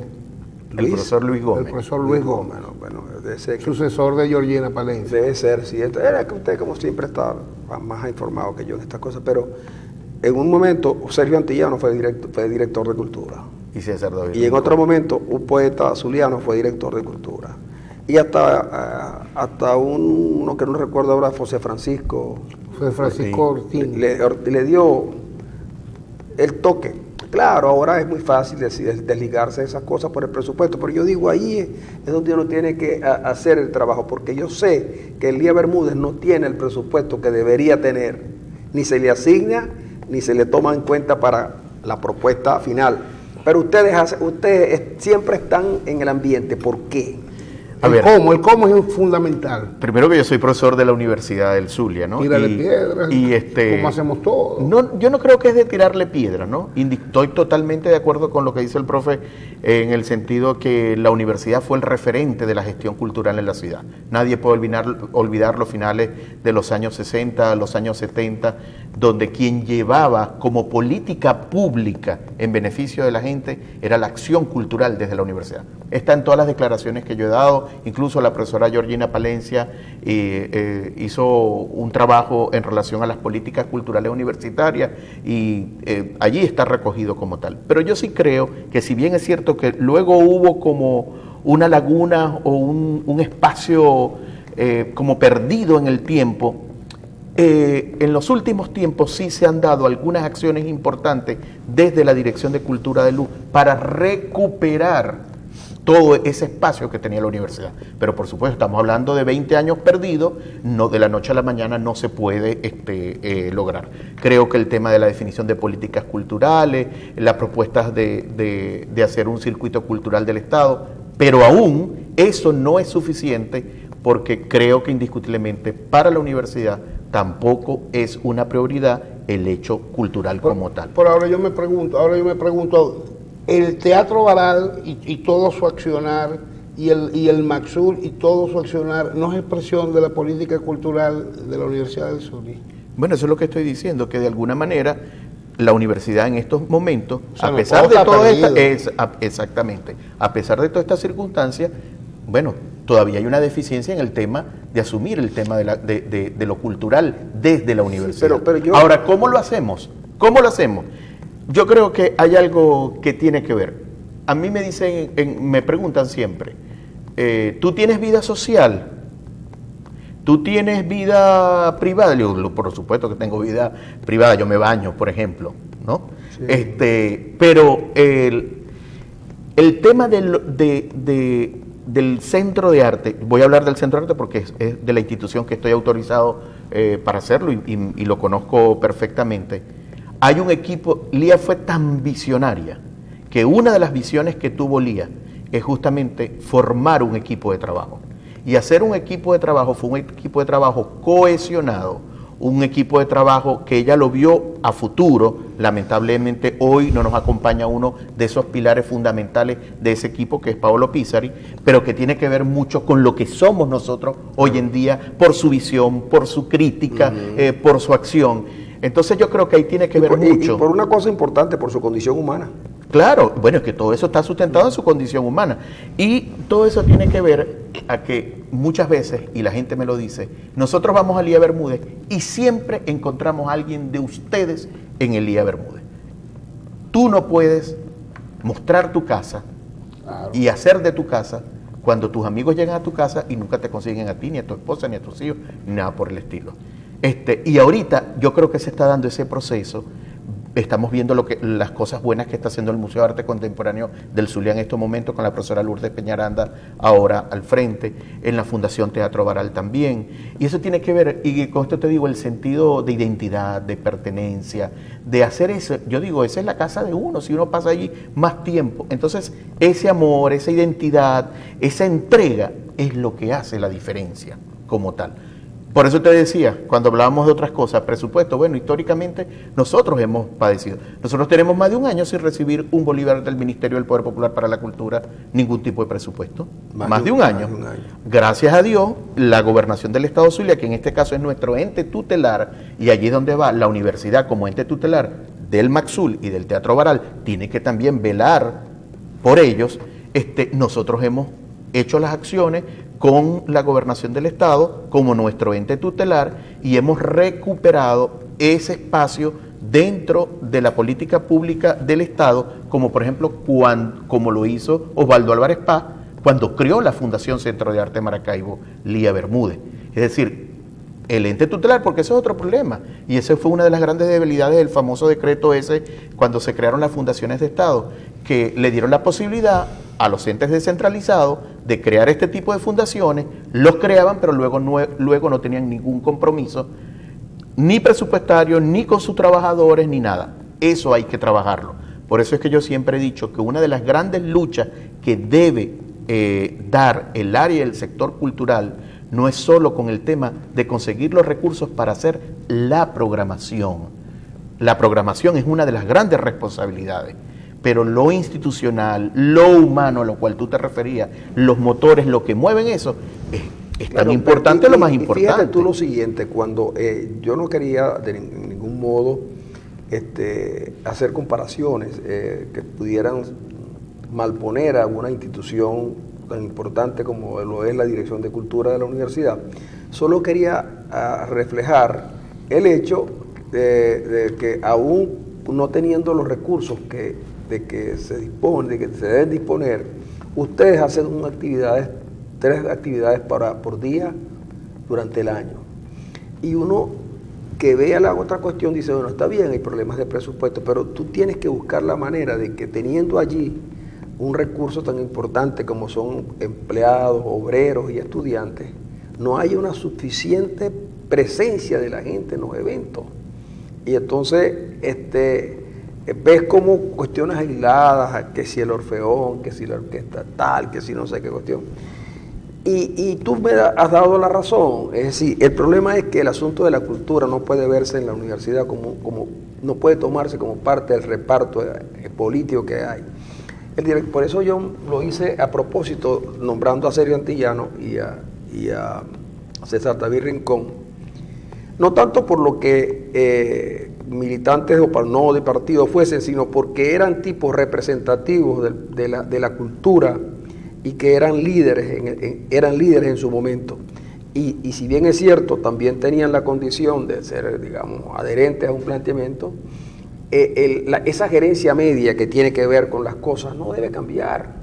[SPEAKER 3] El profesor Luis Gómez.
[SPEAKER 2] El profesor Luis Gómez.
[SPEAKER 1] Bueno, debe ser
[SPEAKER 2] sucesor de Georgina Palencia.
[SPEAKER 1] Debe ser, sí. Era que usted, como siempre, está más informado que yo en estas cosas, pero en un momento Sergio Antillano fue director de cultura.
[SPEAKER 3] Y César David.
[SPEAKER 1] Y en otro momento un poeta zuliano fue director de cultura. Y hasta uno que no recuerdo ahora, José Francisco
[SPEAKER 2] Ortín.
[SPEAKER 1] Le dio el toque. Claro, ahora es muy fácil desligarse de esas cosas por el presupuesto, pero yo digo, ahí es donde uno tiene que hacer el trabajo, porque yo sé que Elías Bermúdez no tiene el presupuesto que debería tener, ni se le asigna, ni se le toma en cuenta para la propuesta final. Pero ustedes siempre están en el ambiente. ¿Por qué?
[SPEAKER 2] El cómo es fundamental.
[SPEAKER 3] Primero que yo soy profesor de la Universidad del Zulia, ¿no?
[SPEAKER 2] Tírale piedras, como hacemos todos.
[SPEAKER 3] No, yo no creo que es de tirarle piedra, ¿no? Estoy totalmente de acuerdo con lo que dice el profe en el sentido que la universidad fue el referente de la gestión cultural en la ciudad. Nadie puede olvidar los finales de los años 60, los años 70, donde quien llevaba como política pública en beneficio de la gente era la acción cultural desde la universidad. Está en todas las declaraciones que yo he dado, incluso la profesora Georgina Palencia hizo un trabajo en relación a las políticas culturales universitarias y allí está recogido como tal. Pero yo sí creo que si bien es cierto que luego hubo como una laguna o un espacio como perdido en el tiempo, en los últimos tiempos sí se han dado algunas acciones importantes desde la Dirección de Cultura de Luz para recuperar todo ese espacio que tenía la universidad. Pero por supuesto estamos hablando de 20 años perdidos, no de la noche a la mañana no se puede lograr. Creo que el tema de la definición de políticas culturales, las propuestas de hacer un circuito cultural del Estado, pero aún eso no es suficiente porque creo que indiscutiblemente para la universidad tampoco es una prioridad el hecho cultural como tal.
[SPEAKER 2] Por ahora yo me pregunto, el Teatro Baral y todo su accionar, y el MACSUR y todo su accionar, ¿no es expresión de la política cultural de la Universidad del Zulia?
[SPEAKER 3] Bueno, eso es lo que estoy diciendo, que de alguna manera la universidad en estos momentos,
[SPEAKER 2] a
[SPEAKER 3] pesar de todas estas circunstancias, bueno, todavía hay una deficiencia en el tema de asumir el tema de lo cultural desde la universidad.
[SPEAKER 1] Sí,
[SPEAKER 3] Ahora, ¿cómo lo hacemos? Yo creo que hay algo que tiene que ver. A mí me dicen, me preguntan siempre, ¿tú tienes vida social? ¿Tú tienes vida privada? Le digo, por supuesto que tengo vida privada, yo me baño, por ejemplo, ¿no? Sí. Pero el tema del centro de arte, voy a hablar del centro de arte porque es de la institución que estoy autorizado para hacerlo y lo conozco perfectamente. Hay un equipo, Lía fue tan visionaria que una de las visiones que tuvo Lía es justamente formar un equipo de trabajo. Y hacer un equipo de trabajo fue un equipo de trabajo cohesionado, un equipo de trabajo que ella lo vio a futuro. Lamentablemente hoy no nos acompaña uno de esos pilares fundamentales de ese equipo, que es Paolo Pizzari, pero que tiene que ver mucho con lo que somos nosotros hoy en día, por su visión, por su crítica, por su acción. Entonces yo creo que ahí tiene que ver mucho.
[SPEAKER 1] Y por una cosa importante, por su condición humana.
[SPEAKER 3] Claro, bueno, es que todo eso está sustentado en su condición humana. Y todo eso tiene que ver a que muchas veces, y la gente me lo dice, nosotros vamos a Lía Bermúdez y siempre encontramos a alguien de ustedes en el Lía Bermúdez. Tú no puedes mostrar tu casa y hacer de tu casa cuando tus amigos llegan a tu casa y nunca te consiguen a ti, ni a tu esposa, ni a tus hijos, ni nada por el estilo. Y ahorita yo creo que se está dando ese proceso. Estamos viendo las cosas buenas que está haciendo el Museo de Arte Contemporáneo del Zulia en estos momentos, con la profesora Lourdes Peñaranda ahora al frente, en la Fundación Teatro Baral también. Y eso tiene que ver, y con esto te digo, el sentido de identidad, de pertenencia, de hacer eso. Yo digo, esa es la casa de uno, si uno pasa allí más tiempo. Entonces, ese amor, esa identidad, esa entrega es lo que hace la diferencia como tal. Por eso te decía, cuando hablábamos de otras cosas, presupuesto, bueno, históricamente nosotros hemos padecido. Nosotros tenemos más de un año sin recibir un bolívar del Ministerio del Poder Popular para la Cultura, ningún tipo de presupuesto. Más de un año. Gracias a Dios, la Gobernación del Estado Zulia, que en este caso es nuestro ente tutelar, y allí donde va la universidad como ente tutelar del MACZUL y del Teatro Baral, tiene que también velar por ellos. Nosotros hemos hecho las acciones con la Gobernación del Estado como nuestro ente tutelar y hemos recuperado ese espacio dentro de la política pública del Estado, como por ejemplo como lo hizo Osvaldo Álvarez Paz cuando creó la Fundación Centro de Arte Maracaibo Lía Bermúdez. Es decir, el ente tutelar, porque ese es otro problema, y esa fue una de las grandes debilidades del famoso decreto ese cuando se crearon las fundaciones de Estado, que le dieron la posibilidad a los entes descentralizados de crear este tipo de fundaciones, los creaban, pero luego no tenían ningún compromiso, ni presupuestario, ni con sus trabajadores, ni nada. Eso hay que trabajarlo. Por eso es que yo siempre he dicho que una de las grandes luchas que debe dar el área del sector cultural no es solo con el tema de conseguir los recursos para hacer la programación. La programación es una de las grandes responsabilidades, pero lo institucional, lo humano a lo cual tú te referías, los motores, lo que mueven eso, es tan importante, lo más importante.
[SPEAKER 1] Fíjate tú lo siguiente, cuando yo no quería de ningún modo hacer comparaciones que pudieran malponer a una institución tan importante como lo es la Dirección de Cultura de la universidad, solo quería reflejar el hecho de que aún no teniendo los recursos de que se deben disponer, ustedes hacen tres actividades por día durante el año. Y uno que vea la otra cuestión dice, bueno, está bien, hay problemas de presupuesto, pero tú tienes que buscar la manera de que teniendo allí un recurso tan importante como son empleados, obreros y estudiantes, no haya una suficiente presencia de la gente en los eventos. Y entonces ves como cuestiones aisladas, que si el Orfeón, que si la orquesta tal, que si no sé qué cuestión. Y tú me has dado la razón. Es decir, el problema es que el asunto de la cultura no puede verse en la universidad no puede tomarse como parte del reparto político que hay. Por eso yo lo hice a propósito, nombrando a Sergio Antillano y a César David Rincón, no tanto por lo que militantes o no de partido fuesen, sino porque eran tipos representativos de la cultura y que eran líderes en su momento. Y si bien es cierto, también tenían la condición de ser, digamos, adherentes a un planteamiento, esa gerencia media que tiene que ver con las cosas no debe cambiar.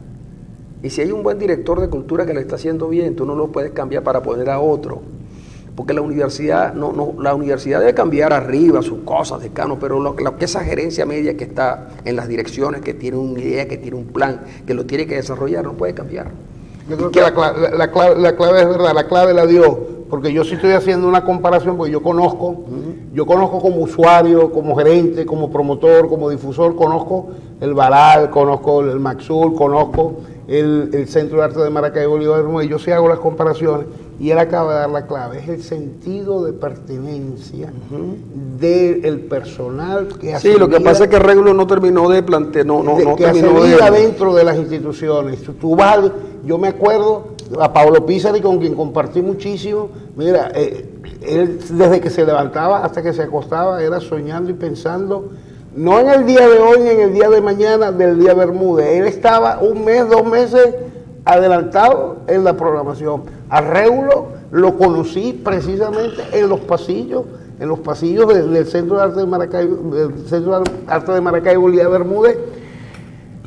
[SPEAKER 1] Y si hay un buen director de cultura que lo está haciendo bien, tú no lo puedes cambiar para poner a otro. porque la universidad la universidad debe cambiar arriba sus cosas, decanos, pero lo que esa gerencia media que está en las direcciones, que tiene una idea, que tiene un plan, que lo tiene que desarrollar, no puede cambiar.
[SPEAKER 2] Yo creo que la clave es verdad, la clave la dio, porque yo sí estoy haciendo una comparación, porque yo conozco como usuario, como gerente, como promotor, como difusor, conozco el Baral, conozco el Maxul, conozco el Centro de Arte de Maracaibo, Liga Bermúdez, yo sí hago las comparaciones, y él acaba de dar la clave, es el sentido de pertenencia del personal que
[SPEAKER 1] hace. Sí, lo que pasa es que Régulo no terminó de plantear,
[SPEAKER 2] que hace vida dentro de las instituciones. Tú vas, yo me acuerdo a Pablo Pizarri, con quien compartí muchísimo, mira, él desde que se levantaba hasta que se acostaba era soñando y pensando, no en el día de hoy ni en el día de mañana del día Bermúdez, él estaba un mes, 2 meses adelantado en la programación. A Régulo lo conocí precisamente en los pasillos del Centro de Arte de Maracaibo, del Centro de Arte de Maracaibo, Liga Bermúdez,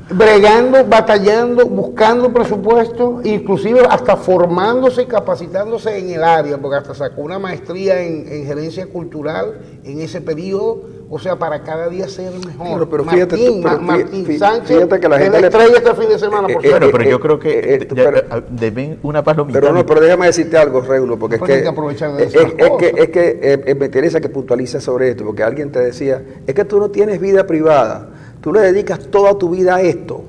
[SPEAKER 2] bregando, batallando, buscando presupuesto, inclusive hasta formándose y capacitándose en el área, porque hasta sacó una maestría en gerencia cultural en ese periodo, o sea, para cada día ser mejor.
[SPEAKER 1] Pero fíjate,
[SPEAKER 2] Martín Sánchez,
[SPEAKER 1] fíjate que la gente
[SPEAKER 2] le estrella este fin de semana, por cierto.
[SPEAKER 3] Pero yo creo que deben una palomita.
[SPEAKER 1] Pero déjame decirte algo, Régulo, porque
[SPEAKER 2] hay que aprovechar de esas cosas.
[SPEAKER 1] Es que me interesa que puntualices sobre esto, porque alguien te decía, es que tú no tienes vida privada, tú le dedicas toda tu vida a esto.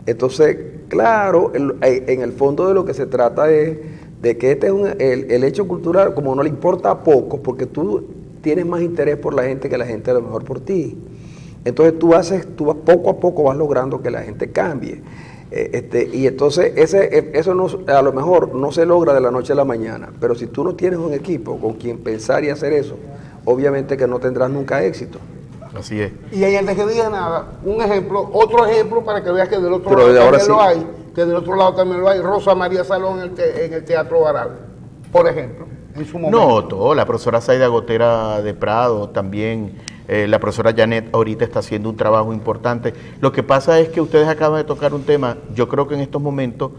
[SPEAKER 1] Entonces, claro, en el fondo de lo que se trata es de que este es el hecho cultural, como no le importa poco, porque tú tienes más interés por la gente que la gente a lo mejor por ti. Entonces tú poco a poco vas logrando que la gente cambie. Y entonces eso no, a lo mejor no se logra de la noche a la mañana, pero si tú no tienes un equipo con quien pensar y hacer eso, obviamente que no tendrás nunca éxito.
[SPEAKER 3] Así es.
[SPEAKER 2] Y en el de que diga nada, otro ejemplo para que veas que del otro lado también lo hay, que del otro lado también lo hay, Rosa María Salón en el Teatro Baral, por ejemplo. En su momento.
[SPEAKER 3] La profesora Zaida Gotera de Prado también, la profesora Janet ahorita está haciendo un trabajo importante. Lo que pasa es que ustedes acaban de tocar un tema, yo creo que en estos momentos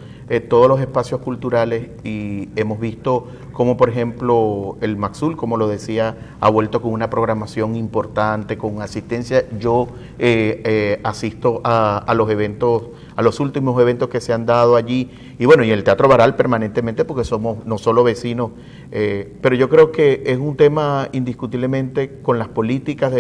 [SPEAKER 3] todos los espacios culturales, y hemos visto como por ejemplo el Maxul, como lo decía, ha vuelto con una programación importante, con asistencia. Yo asisto a los eventos, a los últimos eventos que se han dado allí, y bueno, y el Teatro Baral permanentemente, porque somos no solo vecinos, pero yo creo que es un tema indiscutiblemente con las políticas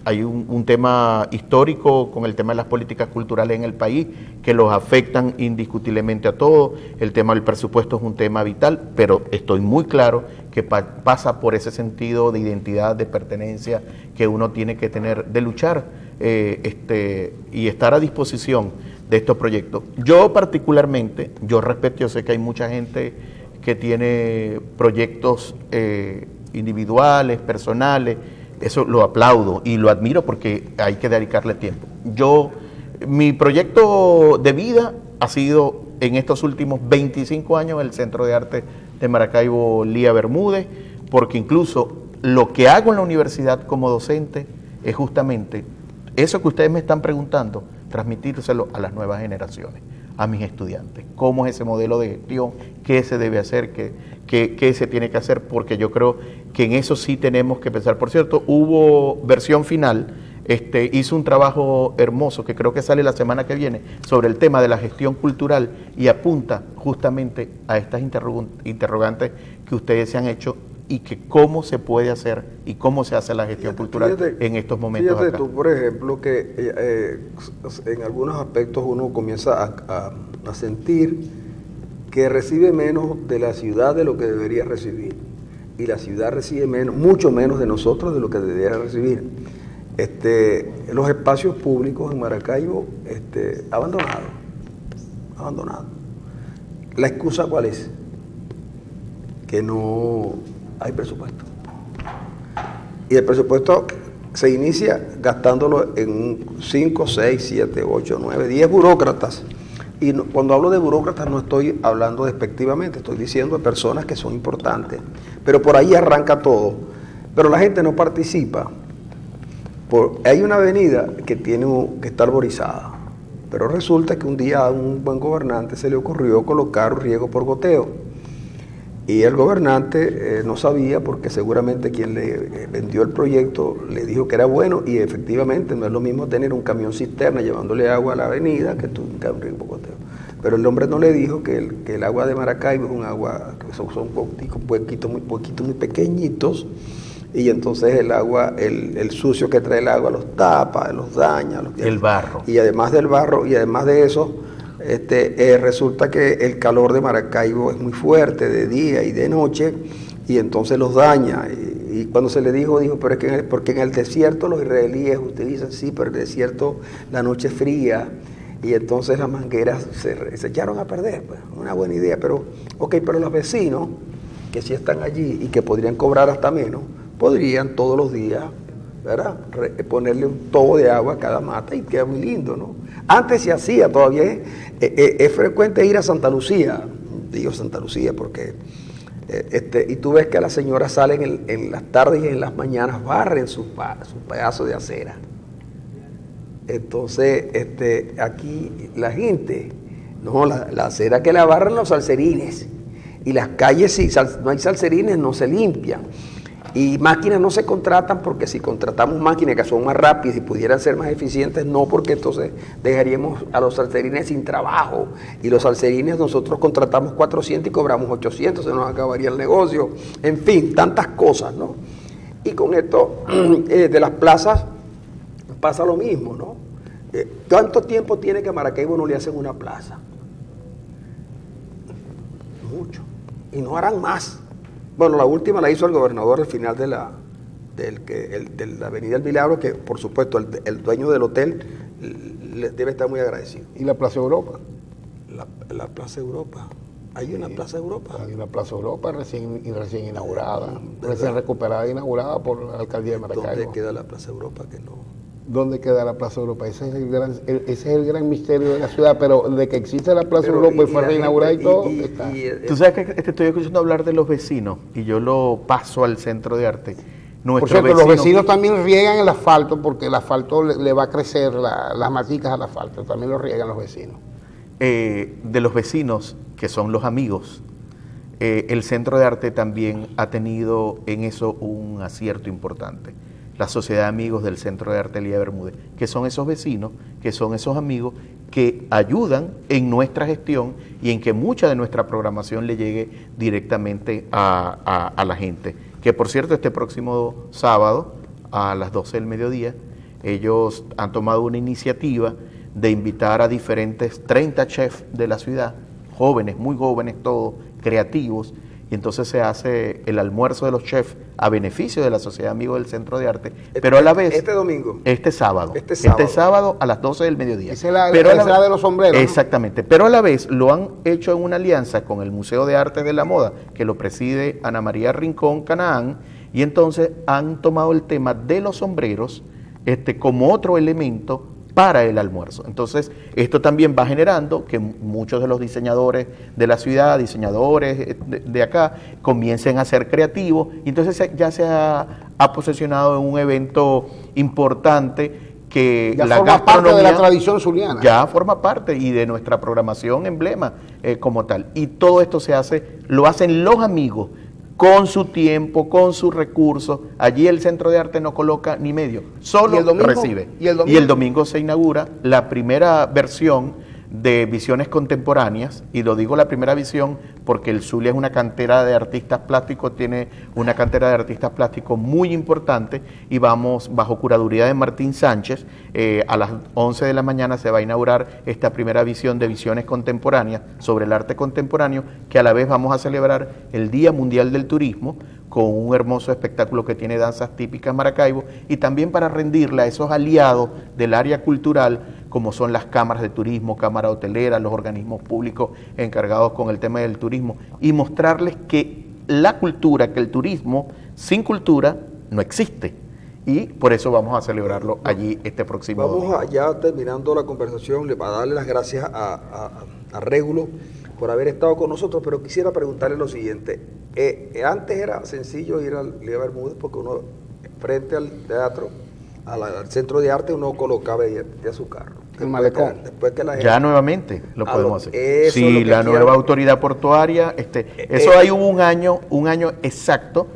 [SPEAKER 3] hay un tema histórico con el tema de las políticas culturales en el país que los afectan indiscutiblemente a todos. El tema del presupuesto es un tema vital, pero estoy muy claro que pasa por ese sentido de identidad, de pertenencia que uno tiene que tener, de luchar y estar a disposición de estos proyectos. Yo particularmente, yo respeto, yo sé que hay mucha gente que tiene proyectos individuales, personales. Eso lo aplaudo y lo admiro porque hay que dedicarle tiempo. Mi proyecto de vida ha sido en estos últimos 25 años el Centro de Arte de Maracaibo, Liga Bermúdez, porque incluso lo que hago en la universidad como docente es justamente eso que ustedes me están preguntando, transmitírselo a las nuevas generaciones, a mis estudiantes. ¿Cómo es ese modelo de gestión? ¿Qué se debe hacer? ¿Qué se tiene que hacer? Porque yo creo que en eso sí tenemos que pensar. Por cierto, hubo versión final, hizo un trabajo hermoso que creo que sale la semana que viene sobre el tema de la gestión cultural y apunta justamente a estas interrogantes que ustedes se han hecho y que cómo se puede hacer y cómo se hace la gestión cultural en estos momentos.
[SPEAKER 1] Fíjate tú, por ejemplo, que en algunos aspectos uno comienza a sentir que recibe menos de la ciudad de lo que debería recibir, y la ciudad recibe mucho menos de nosotros de lo que debería recibir. Los espacios públicos en Maracaibo abandonados. ¿La excusa cuál es? Que no hay presupuesto. Y el presupuesto se inicia gastándolo en 5, 6, 7, 8, 9, 10 burócratas. Y cuando hablo de burócratas no estoy hablando despectivamente, estoy diciendo de personas que son importantes. Pero por ahí arranca todo. Pero la gente no participa. Hay una avenida que está arborizada. Pero resulta que un día a un buen gobernante se le ocurrió colocar riego por goteo. Y el gobernante no sabía, porque seguramente quien le vendió el proyecto le dijo que era bueno, y efectivamente no es lo mismo tener un camión cisterna llevándole agua a la avenida que un río Pocoteo. Pero el hombre no le dijo que el agua de Maracaibo es un agua, que son poquitos muy pequeñitos, y entonces el agua, el sucio que trae el agua los tapa, los daña.
[SPEAKER 3] El barro.
[SPEAKER 1] Y además del barro, y además de eso, resulta que el calor de Maracaibo es muy fuerte de día y de noche, y entonces los daña. Y cuando se le dijo, pero es que porque en el desierto los israelíes utilizan, sí, pero en el desierto la noche es fría, y entonces las mangueras se echaron a perder. Pues, una buena idea, pero los vecinos, que sí están allí y que podrían cobrar hasta menos, podrían todos los días, ¿verdad?, ponerle un tobo de agua a cada mata, y queda muy lindo, ¿no? Antes se hacía, todavía es frecuente ir a Santa Lucía, digo Santa Lucía porque, y tú ves que las señoras salen en las tardes y en las mañanas, barren sus pedazos de acera. Entonces, aquí la gente, no, la acera que la barran los salserines, y las calles, si no hay salserines, no se limpian. Y máquinas no se contratan, porque si contratamos máquinas que son más rápidas y pudieran ser más eficientes, no, porque entonces dejaríamos a los salserines sin trabajo. Y los salserines nosotros contratamos 400 y cobramos 800, se nos acabaría el negocio. En fin, tantas cosas, ¿no? Y con esto de las plazas pasa lo mismo, ¿no? ¿Cuánto tiempo tiene que a Maracaibo no le hacen una plaza? Mucho. Y no harán más. Bueno, la última la hizo el gobernador al final de la Avenida El Milagro, que por supuesto el dueño del hotel debe estar muy agradecido.
[SPEAKER 2] ¿Y la Plaza Europa?
[SPEAKER 1] La Plaza Europa. ¿Hay una Plaza Europa?
[SPEAKER 2] Hay una Plaza Europa recién inaugurada, recién recuperada e inaugurada por la alcaldía de Maracaibo.
[SPEAKER 1] ¿Dónde queda la Plaza Europa? Que no.
[SPEAKER 2] ¿Dónde queda la Plaza Europa? Ese es el gran misterio de la ciudad, pero de que existe la Plaza Europa y fue reinaugurada y todo, está.
[SPEAKER 3] Tú sabes que te estoy escuchando hablar de los vecinos, y yo lo paso al Centro de Arte.
[SPEAKER 2] Por cierto, los vecinos también riegan el asfalto, porque el asfalto le va a crecer las maticas al asfalto, también lo riegan los vecinos.
[SPEAKER 3] De los vecinos, que son los amigos, el Centro de Arte también ha tenido en eso un acierto importante. La Sociedad de Amigos del Centro de Arte Elías Bermúdez, que son esos vecinos, que son esos amigos que ayudan en nuestra gestión y en que mucha de nuestra programación le llegue directamente a la gente. Que por cierto, este próximo sábado a las 12 del mediodía, ellos han tomado una iniciativa de invitar a diferentes 30 chefs de la ciudad, jóvenes, muy jóvenes todos, creativos, y entonces se hace el almuerzo de los chefs a beneficio de la Sociedad de Amigos del Centro de Arte, pero a la vez...
[SPEAKER 1] Este domingo.
[SPEAKER 3] Este sábado a las 12 del mediodía.
[SPEAKER 2] Esa es la de los sombreros,
[SPEAKER 3] exactamente, ¿no? Pero a la vez lo han hecho en una alianza con el Museo de Arte de la Moda, que lo preside Ana María Rincón Canaán, y entonces han tomado el tema de los sombreros como otro elemento para el almuerzo. Entonces, esto también va generando que muchos de los diseñadores de la ciudad, diseñadores de acá, comiencen a ser creativos, y entonces ya se ha posesionado en un evento importante que
[SPEAKER 2] ya forma parte de la tradición zuliana.
[SPEAKER 3] Ya forma parte y de nuestra programación emblema como tal. Y todo esto lo hacen los amigos, con su tiempo, con sus recursos. Allí el Centro de Arte no coloca ni medio, solo recibe. ¿Y el domingo se inaugura la primera versión de Visiones Contemporáneas, y lo digo la primera visión porque el Zulia es una cantera de artistas plásticos, tiene una cantera de artistas plásticos muy importante, y vamos bajo curaduría de Martín Sánchez. A las 11 de la mañana se va a inaugurar esta primera visión de Visiones Contemporáneas sobre el arte contemporáneo, que a la vez vamos a celebrar el Día Mundial del Turismo con un hermoso espectáculo que tiene danzas típicas Maracaibo, y también para rendirle a esos aliados del área cultural, como son las cámaras de turismo, cámara hotelera, los organismos públicos encargados con el tema del turismo, y mostrarles que la cultura, que el turismo sin cultura no existe. Y por eso vamos a celebrarlo allí este próximo domingo.
[SPEAKER 1] Vamos ya terminando la conversación, le va a darle las gracias a Régulo por haber estado con nosotros, pero quisiera preguntarle lo siguiente. Antes era sencillo ir al Elías Bermúdez, porque uno frente al teatro, al Centro de Arte, uno colocaba ya su carro.
[SPEAKER 2] el malecón.
[SPEAKER 1] Después que la gente,
[SPEAKER 3] Ya nuevamente lo podemos hacer.
[SPEAKER 1] eso es
[SPEAKER 3] Sí,
[SPEAKER 1] lo que
[SPEAKER 3] la nueva
[SPEAKER 1] quiero.
[SPEAKER 3] autoridad portuaria, eso ahí hubo un año exacto,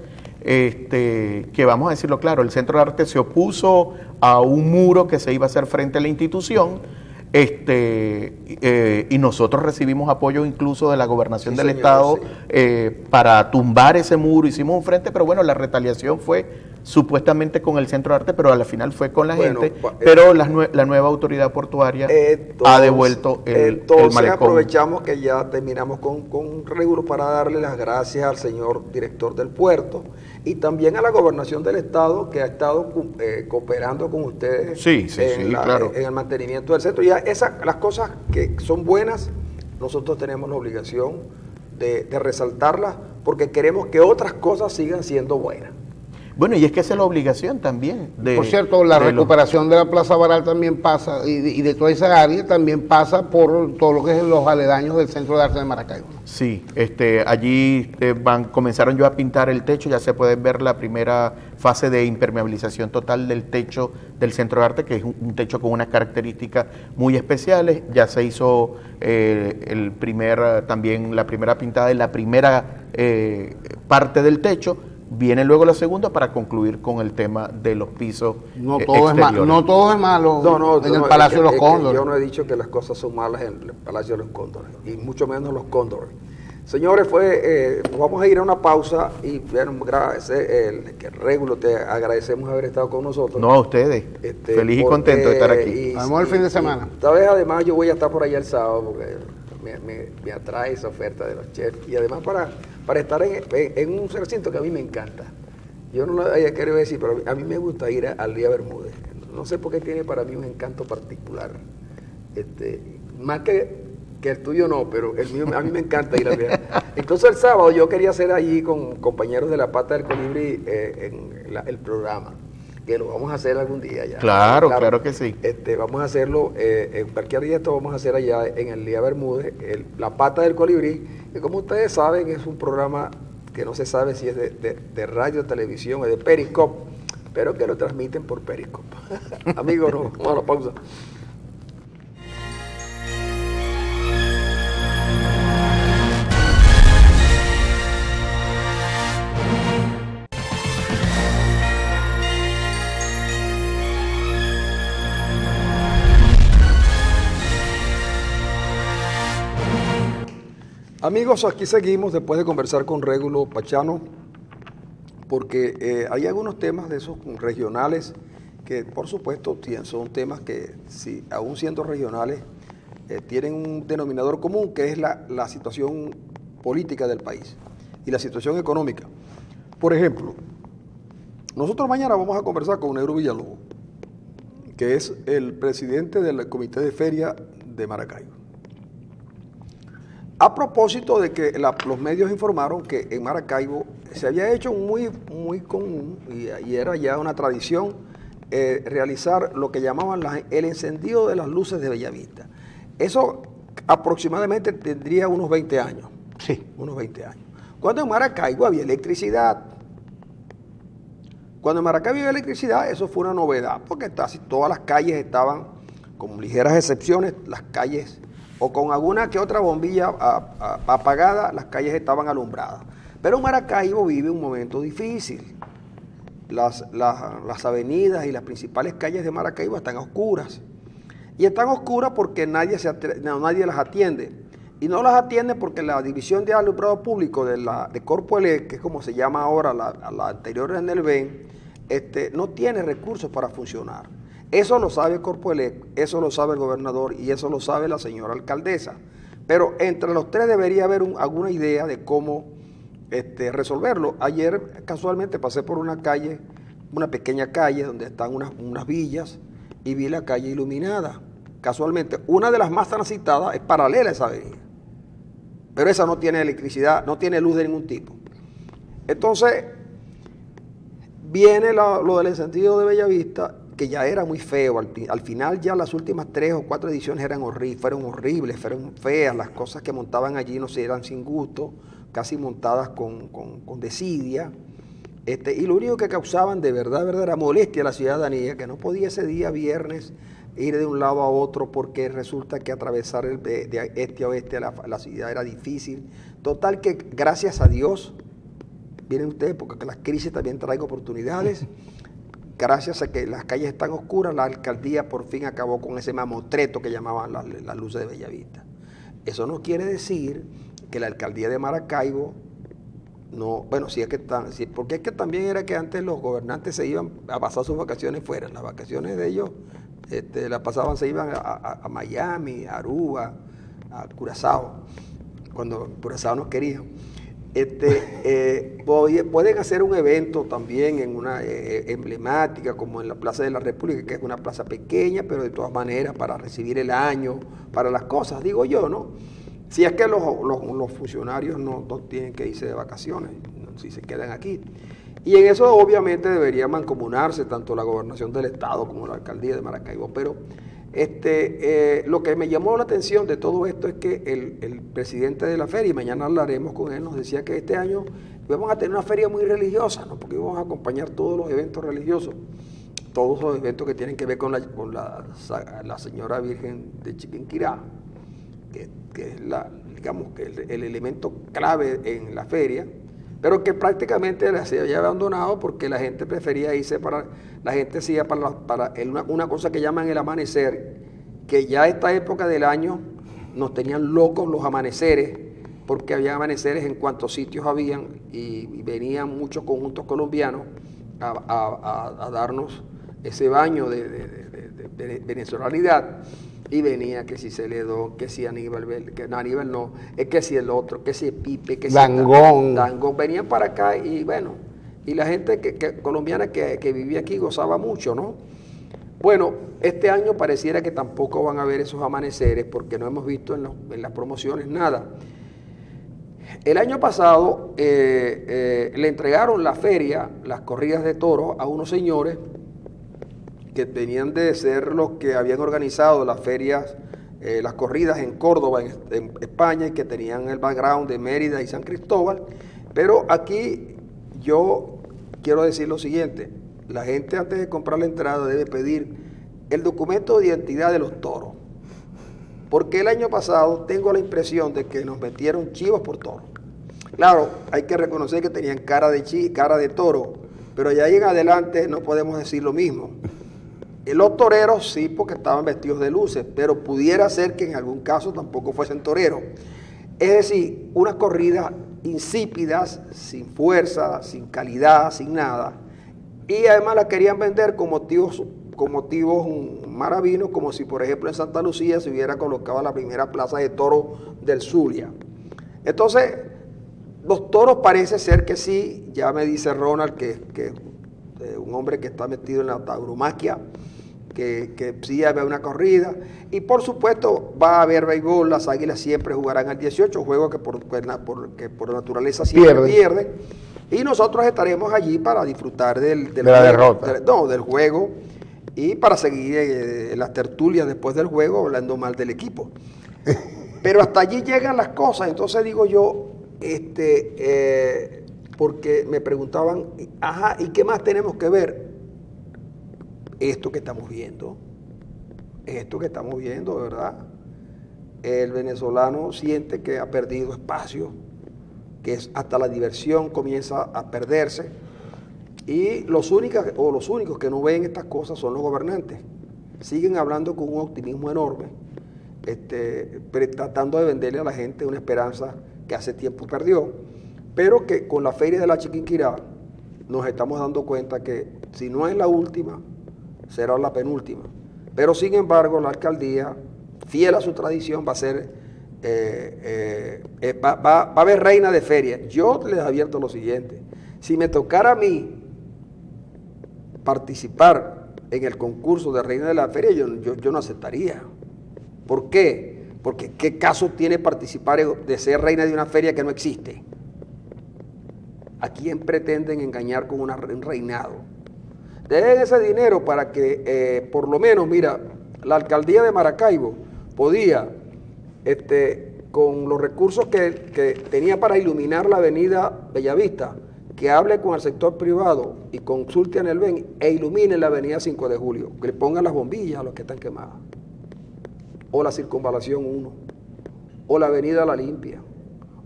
[SPEAKER 3] que vamos a decirlo claro, el Centro de Arte se opuso a un muro que se iba a hacer frente a la institución, y nosotros recibimos apoyo incluso de la gobernación del
[SPEAKER 1] señor,
[SPEAKER 3] Estado
[SPEAKER 1] sí.
[SPEAKER 3] para tumbar ese muro, hicimos un frente, pero bueno, la retaliación fue supuestamente con el Centro de Arte, pero al final fue con la
[SPEAKER 1] Bueno,
[SPEAKER 3] gente, pero la nueva autoridad portuaria ha devuelto el
[SPEAKER 1] entonces
[SPEAKER 3] malecón.
[SPEAKER 1] aprovechamos que ya terminamos con Regulo para darle las gracias al señor director del puerto y también a la gobernación del estado que ha estado cooperando con ustedes
[SPEAKER 3] Sí, claro.
[SPEAKER 1] en el mantenimiento del centro. Ya las cosas que son buenas, nosotros tenemos la obligación de resaltarlas porque queremos que otras cosas sigan siendo buenas.
[SPEAKER 3] Bueno, y es que esa es la obligación también.
[SPEAKER 2] Por cierto, la recuperación de la Plaza Baral también pasa, y de toda esa área también pasa por todo lo que es los aledaños del Centro de Arte de Maracaibo.
[SPEAKER 3] Sí, allí comenzaron ya a pintar el techo, ya se puede ver la primera fase de impermeabilización total del techo del Centro de Arte, que es un techo con unas características muy especiales. Ya se hizo también la primera pintada de la primera parte del techo. Viene luego la segunda para concluir con el tema de los pisos exteriores.
[SPEAKER 2] No todo es malo en el Palacio de los Cóndores.
[SPEAKER 1] Yo no he dicho que las cosas son malas en el Palacio de los Cóndores, y mucho menos los Cóndores. Señores, vamos a ir a una pausa y que Regulo, te agradecemos haber estado con nosotros.
[SPEAKER 3] No, a ustedes. Feliz y contento de estar aquí.
[SPEAKER 2] Vamos el fin de semana.
[SPEAKER 1] Esta vez además yo voy a estar por allá el sábado porque me atrae esa oferta de los chefs y además para estar en un recinto que a mí me encanta. Yo no lo quiero decir, pero a mí me gusta ir al Lía Bermúdez. No sé por qué tiene para mí un encanto particular. Más que el tuyo no, pero el mío, a mí me encanta ir al Lía. Entonces el sábado yo quería hacer allí con compañeros de La Pata del Colibrí el programa, que lo vamos a hacer algún día ya.
[SPEAKER 3] Claro que sí.
[SPEAKER 1] Vamos a hacerlo, en cualquier día esto vamos a hacer allá en el Lía Bermúdez, La Pata del Colibrí, que como ustedes saben es un programa que no se sabe si es de radio, televisión o de Periscope, pero que lo transmiten por Periscope. Amigos, nos vamos a la pausa. Amigos, aquí seguimos después de conversar con Regulo Pachano, porque hay algunos temas de esos regionales que, por supuesto, son temas que, si aún siendo regionales, tienen un denominador común, que es la situación política del país y la situación económica. Por ejemplo, nosotros mañana vamos a conversar con Negro Villalobos, que es el presidente del Comité de Feria de Maracaibo. A propósito de que los medios informaron que en Maracaibo se había hecho muy común y era ya una tradición realizar lo que llamaban el encendido de las luces de Bellavista. Eso aproximadamente tendría unos 20 años.
[SPEAKER 2] Sí.
[SPEAKER 1] Unos 20 años. Cuando en Maracaibo había electricidad. Cuando en Maracaibo había electricidad, eso fue una novedad, porque casi todas las calles estaban, con ligeras excepciones, las calles o con alguna que otra bombilla apagada, las calles estaban alumbradas. Pero Maracaibo vive un momento difícil. Las avenidas y las principales calles de Maracaibo están oscuras. Y están oscuras porque nadie las atiende. Y no las atiende porque la División de Alumbrado Público de Corpo Elec, que es como se llama ahora la anterior en el BEN, no tiene recursos para funcionar. Eso lo sabe Corpo Elec, eso lo sabe el gobernador y eso lo sabe la señora alcaldesa. Pero entre los tres debería haber alguna idea de cómo resolverlo. Ayer casualmente pasé por una calle, una pequeña calle donde están unas villas y vi la calle iluminada. Casualmente, una de las más transitadas es paralela a esa avenida. Pero esa no tiene electricidad, no tiene luz de ningún tipo. Entonces, viene lo del encendido de Bellavista, que ya era muy feo. Al final ya las últimas 3 o 4 ediciones fueron horribles, fueron feas, las cosas que montaban allí no sé, eran sin gusto, casi montadas con desidia, y lo único que causaban de verdad era molestia a la ciudadanía, que no podía ese día viernes ir de un lado a otro porque resulta que atravesar de este a oeste a la ciudad era difícil. Total que gracias a Dios, miren ustedes, porque las crisis también traen oportunidades. Gracias a que las calles están oscuras, la alcaldía por fin acabó con ese mamotreto que llamaban las luces de Bellavista. Eso no quiere decir que la alcaldía de Maracaibo no, bueno, sí es que están, sí, porque es que también era que antes los gobernantes se iban a pasar sus vacaciones fuera, las vacaciones de ellos las pasaban, se iban a Miami, a Aruba, a Curazao, cuando Curazao no querían. Pueden hacer un evento también en una emblemática como en la Plaza de la República, que es una plaza pequeña, pero de todas maneras para recibir el año, para las cosas, digo yo, ¿no? Si es que los funcionarios no tienen que irse de vacaciones, si se quedan aquí. Y en eso obviamente debería mancomunarse tanto la gobernación del estado como la alcaldía de Maracaibo. Pero lo que me llamó la atención de todo esto es que el presidente de la feria, y mañana hablaremos con él, nos decía que este año vamos a tener una feria muy religiosa, ¿no? Porque vamos a acompañar todos los eventos religiosos, todos los eventos que tienen que ver con la Señora Virgen de Chiquinquirá, que es digamos que el elemento clave en la feria, pero que prácticamente se había abandonado porque la gente prefería irse la gente se iba para una cosa que llaman el amanecer, que ya a esta época del año nos tenían locos los amaneceres, porque había amaneceres en cuantos sitios habían, y venían muchos conjuntos colombianos a darnos ese baño de venezolanidad. Y venía que si Celedón, que si Aníbal, que no, Aníbal no, es que si el otro, que si Pipe, que si
[SPEAKER 2] Dangond.
[SPEAKER 1] Venían para acá y bueno, y la gente colombiana que vivía aquí gozaba mucho, ¿no? Bueno, este año pareciera que tampoco van a haber esos amaneceres porque no hemos visto en las promociones nada. El año pasado le entregaron la feria, las corridas de toros, a unos señores que tenían de ser los que habían organizado las ferias, las corridas en Córdoba, en España, y que tenían el background de Mérida y San Cristóbal. Pero aquí yo quiero decir lo siguiente: la gente antes de comprar la entrada debe pedir el documento de identidad de los toros, porque el año pasado tengo la impresión de que nos metieron chivos por toros. Claro, hay que reconocer que tenían cara de toro, pero ya ahí en adelante no podemos decir lo mismo. Los toreros sí, porque estaban vestidos de luces, pero pudiera ser que en algún caso tampoco fuesen toreros. Es decir, unas corridas insípidas, sin fuerza, sin calidad, sin nada. Y además las querían vender con motivos maravillosos, como si por ejemplo en Santa Lucía se hubiera colocado la primera plaza de toros del Zulia. Entonces, los toros parece ser que sí, ya me dice Ronald, que un hombre que está metido en la tauromaquia, que sí va a haber una corrida, y por supuesto va a haber béisbol. Las Águilas siempre jugarán al 18, juego que por naturaleza siempre pierden, y nosotros estaremos allí para disfrutar del
[SPEAKER 2] derrota.
[SPEAKER 1] Del juego, y para seguir las tertulias después del juego hablando mal del equipo. Pero hasta allí llegan las cosas. Entonces digo yo, porque me preguntaban, ajá, ¿y qué más tenemos que ver? Esto que estamos viendo, ¿verdad? El venezolano siente que ha perdido espacio, que hasta la diversión comienza a perderse, y los únicos que no ven estas cosas son los gobernantes. Siguen hablando con un optimismo enorme, tratando de venderle a la gente una esperanza que hace tiempo perdió, pero que con la feria de la Chiquinquirá nos estamos dando cuenta que si no es la última, será la penúltima. Pero sin embargo la alcaldía, fiel a su tradición, va a ser va a haber reina de feria. Yo les advierto lo siguiente: si me tocara a mí participar en el concurso de reina de la feria, yo no aceptaría. ¿Por qué? Porque ¿qué caso tiene participar de ser reina de una feria que no existe? ¿A quién pretenden engañar con un reinado? Den ese dinero para que por lo menos, mira, la alcaldía de Maracaibo podía, con los recursos que tenía para iluminar la avenida Bellavista, que hable con el sector privado y consulte a Nelven e ilumine la avenida 5 de Julio, que le pongan las bombillas a los que están quemadas, o la circunvalación 1, o la avenida La Limpia,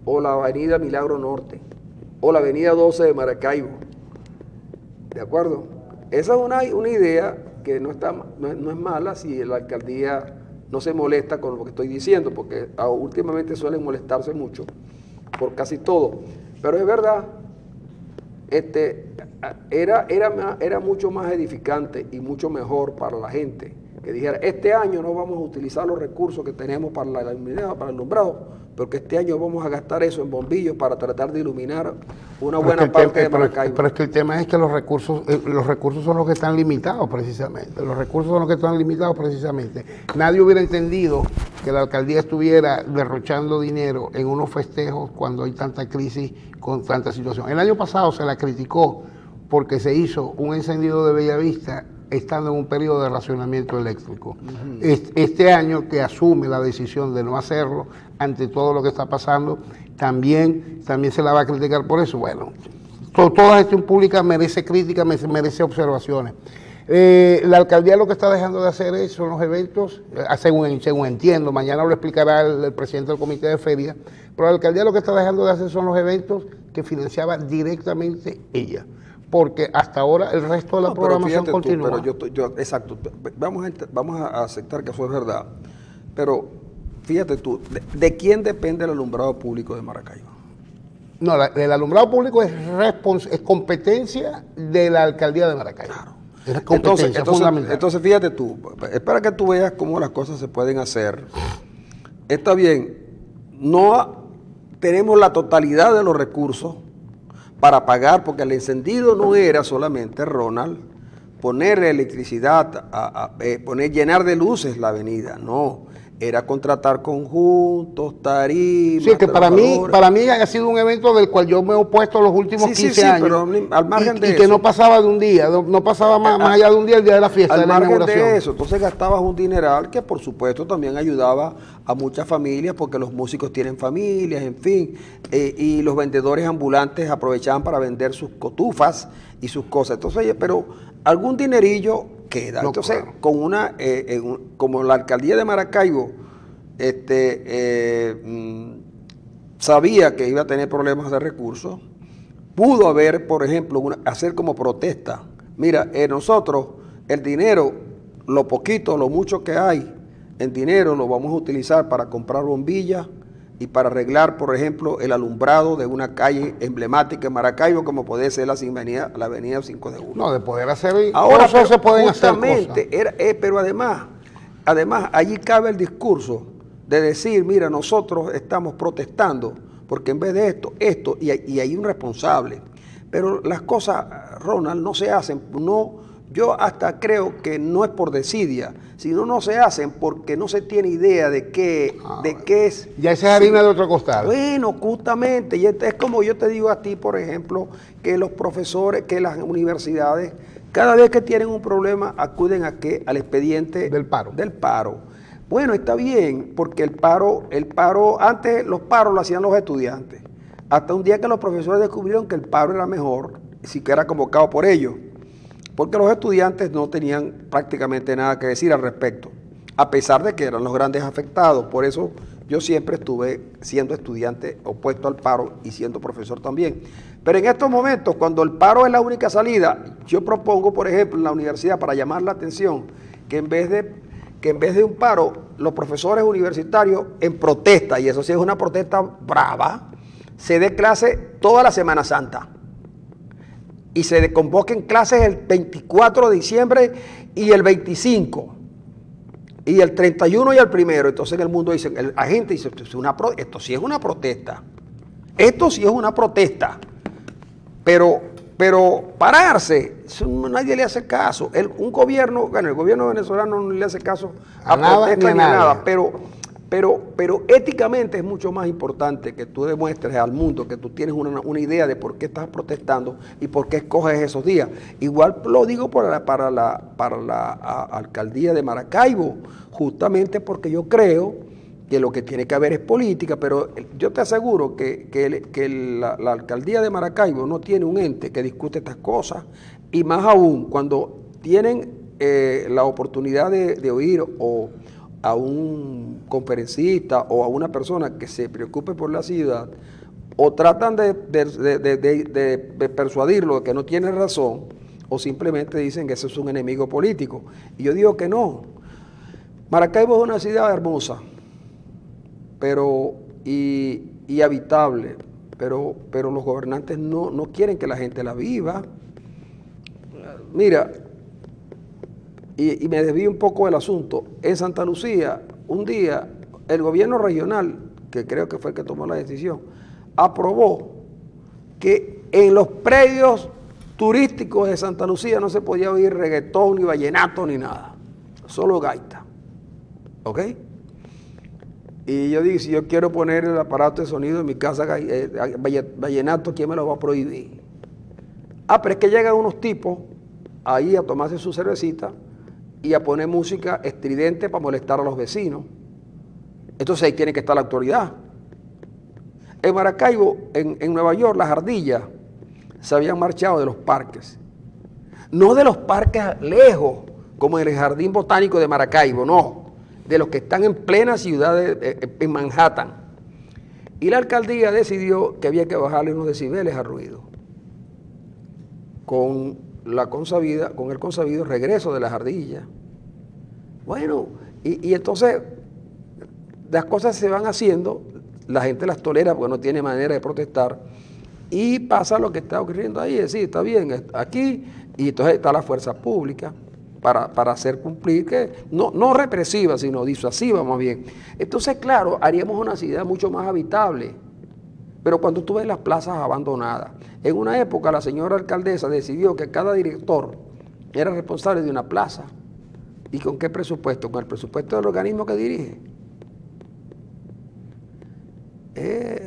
[SPEAKER 1] o la avenida Milagro Norte, o la avenida 12 de Maracaibo. ¿De acuerdo? Esa es una idea que no es mala si la alcaldía no se molesta con lo que estoy diciendo, porque últimamente suelen molestarse mucho por casi todo. Pero es verdad, era mucho más edificante y mucho mejor para la gente que dijera, este año no vamos a utilizar los recursos que tenemos para la iluminación, para el alumbrado, porque este año vamos a gastar eso en bombillos para tratar de iluminar una buena parte de Maracaibo.
[SPEAKER 2] Pero es que el tema es que los recursos son los que están limitados precisamente. Los recursos son los que están limitados precisamente. Nadie hubiera entendido que la alcaldía estuviera derrochando dinero en unos festejos cuando hay tanta crisis, con tanta situación. El año pasado se la criticó porque se hizo un encendido de Bellavista estando en un periodo de racionamiento eléctrico. Este año que asume la decisión de no hacerlo, ante todo lo que está pasando, también se la va a criticar por eso. Bueno, toda gestión pública merece crítica, merece observaciones. La alcaldía lo que está dejando de hacer son los eventos, según entiendo, mañana lo explicará el presidente del comité de feria, pero la alcaldía lo que está dejando de hacer son los eventos que financiaba directamente ella, porque hasta ahora el resto de la programación continúa.
[SPEAKER 1] Exacto, vamos a aceptar que eso es verdad, pero fíjate tú, ¿de quién depende el alumbrado público de Maracaibo?
[SPEAKER 2] No, el alumbrado público es competencia de la alcaldía de Maracaibo. Claro. Es competencia fundamental.
[SPEAKER 1] Entonces, fíjate tú, es para que tú veas cómo las cosas se pueden hacer. Está bien, no tenemos la totalidad de los recursos para pagar, porque el encendido no era solamente, Ronald, poner electricidad, llenar de luces la avenida, no. Era contratar conjuntos, tarimas.
[SPEAKER 2] Sí, que para mí ha sido un evento del cual yo me he opuesto los últimos 15 años.
[SPEAKER 1] Pero al margen de eso.
[SPEAKER 2] Y que no pasaba de un día, no pasaba más allá de un día, el día de la fiesta, de la inauguración.
[SPEAKER 1] Al margen de eso, entonces gastabas un dineral que por supuesto también ayudaba a muchas familias, porque los músicos tienen familias, en fin, y los vendedores ambulantes aprovechaban para vender sus cotufas y sus cosas. Entonces, pero algún dinerillo queda. Entonces, claro, con como la alcaldía de Maracaibo sabía que iba a tener problemas de recursos, pudo haber, por ejemplo, hacer como protesta. Mira, nosotros el dinero, lo poquito, lo mucho que hay en dinero, lo vamos a utilizar para comprar bombillas y para arreglar, por ejemplo, el alumbrado de una calle emblemática en Maracaibo, como puede ser la avenida 5 de Julio.
[SPEAKER 2] No, de poder hacer
[SPEAKER 1] ahora cosas se pueden hacer cosas. Pero además, allí cabe el discurso de decir, mira, nosotros estamos protestando, porque en vez de esto, y hay un responsable. Pero las cosas, Ronald, no se hacen, yo hasta creo que no es por desidia, sino no se hacen porque no se tiene idea de qué es.
[SPEAKER 2] Ya esa es harina de otro costal.
[SPEAKER 1] Bueno, justamente, y es como yo te digo a ti, por ejemplo, que los profesores, que las universidades, cada vez que tienen un problema, acuden al expediente
[SPEAKER 2] del
[SPEAKER 1] paro. Bueno, está bien, porque el paro, antes los paros lo hacían los estudiantes, hasta un día que los profesores descubrieron que el paro era mejor, si que era convocado por ellos, porque los estudiantes no tenían prácticamente nada que decir al respecto, a pesar de que eran los grandes afectados. Por eso yo siempre estuve siendo estudiante opuesto al paro y siendo profesor también. Pero en estos momentos, cuando el paro es la única salida, yo propongo, por ejemplo, en la universidad, para llamar la atención, que en vez de un paro, los profesores universitarios en protesta, y eso sí es una protesta brava, se dé clase toda la Semana Santa. Y se convoquen clases el 24 de diciembre y el 25, y el 31 y el 1. Entonces en el mundo dice, la gente dice, esto sí es una protesta, pero pararse, nadie le hace caso. El gobierno venezolano no le hace caso a protesta ni a nada, pero éticamente es mucho más importante que tú demuestres al mundo que tú tienes una idea de por qué estás protestando y por qué escoges esos días. Igual lo digo para la alcaldía de Maracaibo, justamente porque yo creo que lo que tiene que haber es política, pero yo te aseguro que la alcaldía de Maracaibo no tiene un ente que discute estas cosas, y más aún cuando tienen la oportunidad de oír o a un conferencista o a una persona que se preocupe por la ciudad, o tratan de persuadirlo de que no tiene razón, o simplemente dicen que ese es un enemigo político. Y yo digo que no. Maracaibo es una ciudad hermosa, y habitable, pero los gobernantes no quieren que la gente la viva. Mira, y me desvío un poco del asunto. En Santa Lucía, un día, el gobierno regional, que creo que fue el que tomó la decisión, aprobó que en los predios turísticos de Santa Lucía no se podía oír reggaetón, ni vallenato, ni nada, solo gaita. ¿Ok? Y yo digo, si yo quiero poner el aparato de sonido en mi casa, vallenato, ¿quién me lo va a prohibir? Pero es que llegan unos tipos ahí a tomarse su cervecita y a poner música estridente para molestar a los vecinos. Entonces ahí tiene que estar la autoridad. En Maracaibo, en Nueva York, las ardillas se habían marchado de los parques. No de los parques lejos, como en el Jardín Botánico de Maracaibo, no. De los que están en plena ciudad en Manhattan. Y la alcaldía decidió que había que bajarle unos decibeles al ruido. Con el consabido regreso de las ardillas. Bueno, y entonces las cosas se van haciendo, la gente las tolera porque no tiene manera de protestar, y pasa lo que está ocurriendo ahí, es decir, está bien, aquí, y entonces está la fuerza pública para hacer cumplir, que no represiva, sino disuasiva más bien. Entonces, claro, haríamos una ciudad mucho más habitable. Pero cuando tú ves las plazas abandonadas, en una época la señora alcaldesa decidió que cada director era responsable de una plaza. ¿Y con qué presupuesto? Con el presupuesto del organismo que dirige.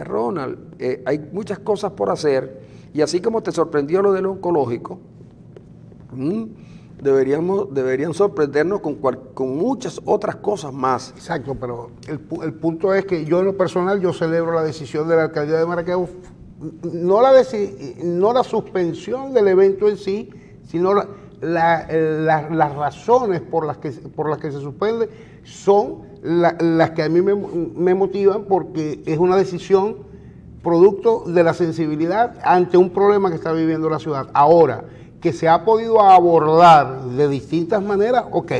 [SPEAKER 1] Ronald, hay muchas cosas por hacer, y así como te sorprendió lo del oncológico, deberían sorprendernos con muchas otras cosas más.
[SPEAKER 2] Exacto, pero el punto es que yo en lo personal, yo celebro la decisión de la alcaldía de Maracaibo, no la suspensión del evento en sí, sino las razones por las que se suspende son las que a mí me motivan, porque es una decisión producto de la sensibilidad ante un problema que está viviendo la ciudad. Ahora, que se ha podido abordar de distintas maneras, ok,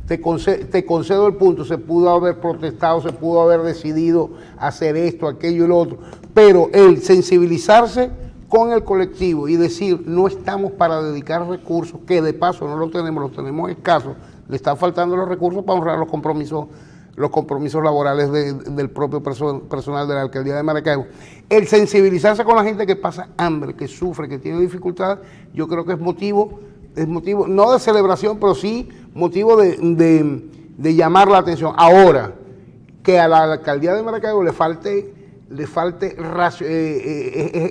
[SPEAKER 2] te concedo el punto, se pudo haber protestado, se pudo haber decidido hacer esto, aquello y lo otro, pero el sensibilizarse con el colectivo y decir, no estamos para dedicar recursos, que de paso no los tenemos escasos, le están faltando los recursos para honrar los compromisos laborales del propio personal de la alcaldía de Maracaibo. El sensibilizarse con la gente que pasa hambre, que sufre, que tiene dificultades, yo creo que es motivo no de celebración, pero sí motivo de llamar la atención. Ahora, que a la alcaldía de Maracaibo le falte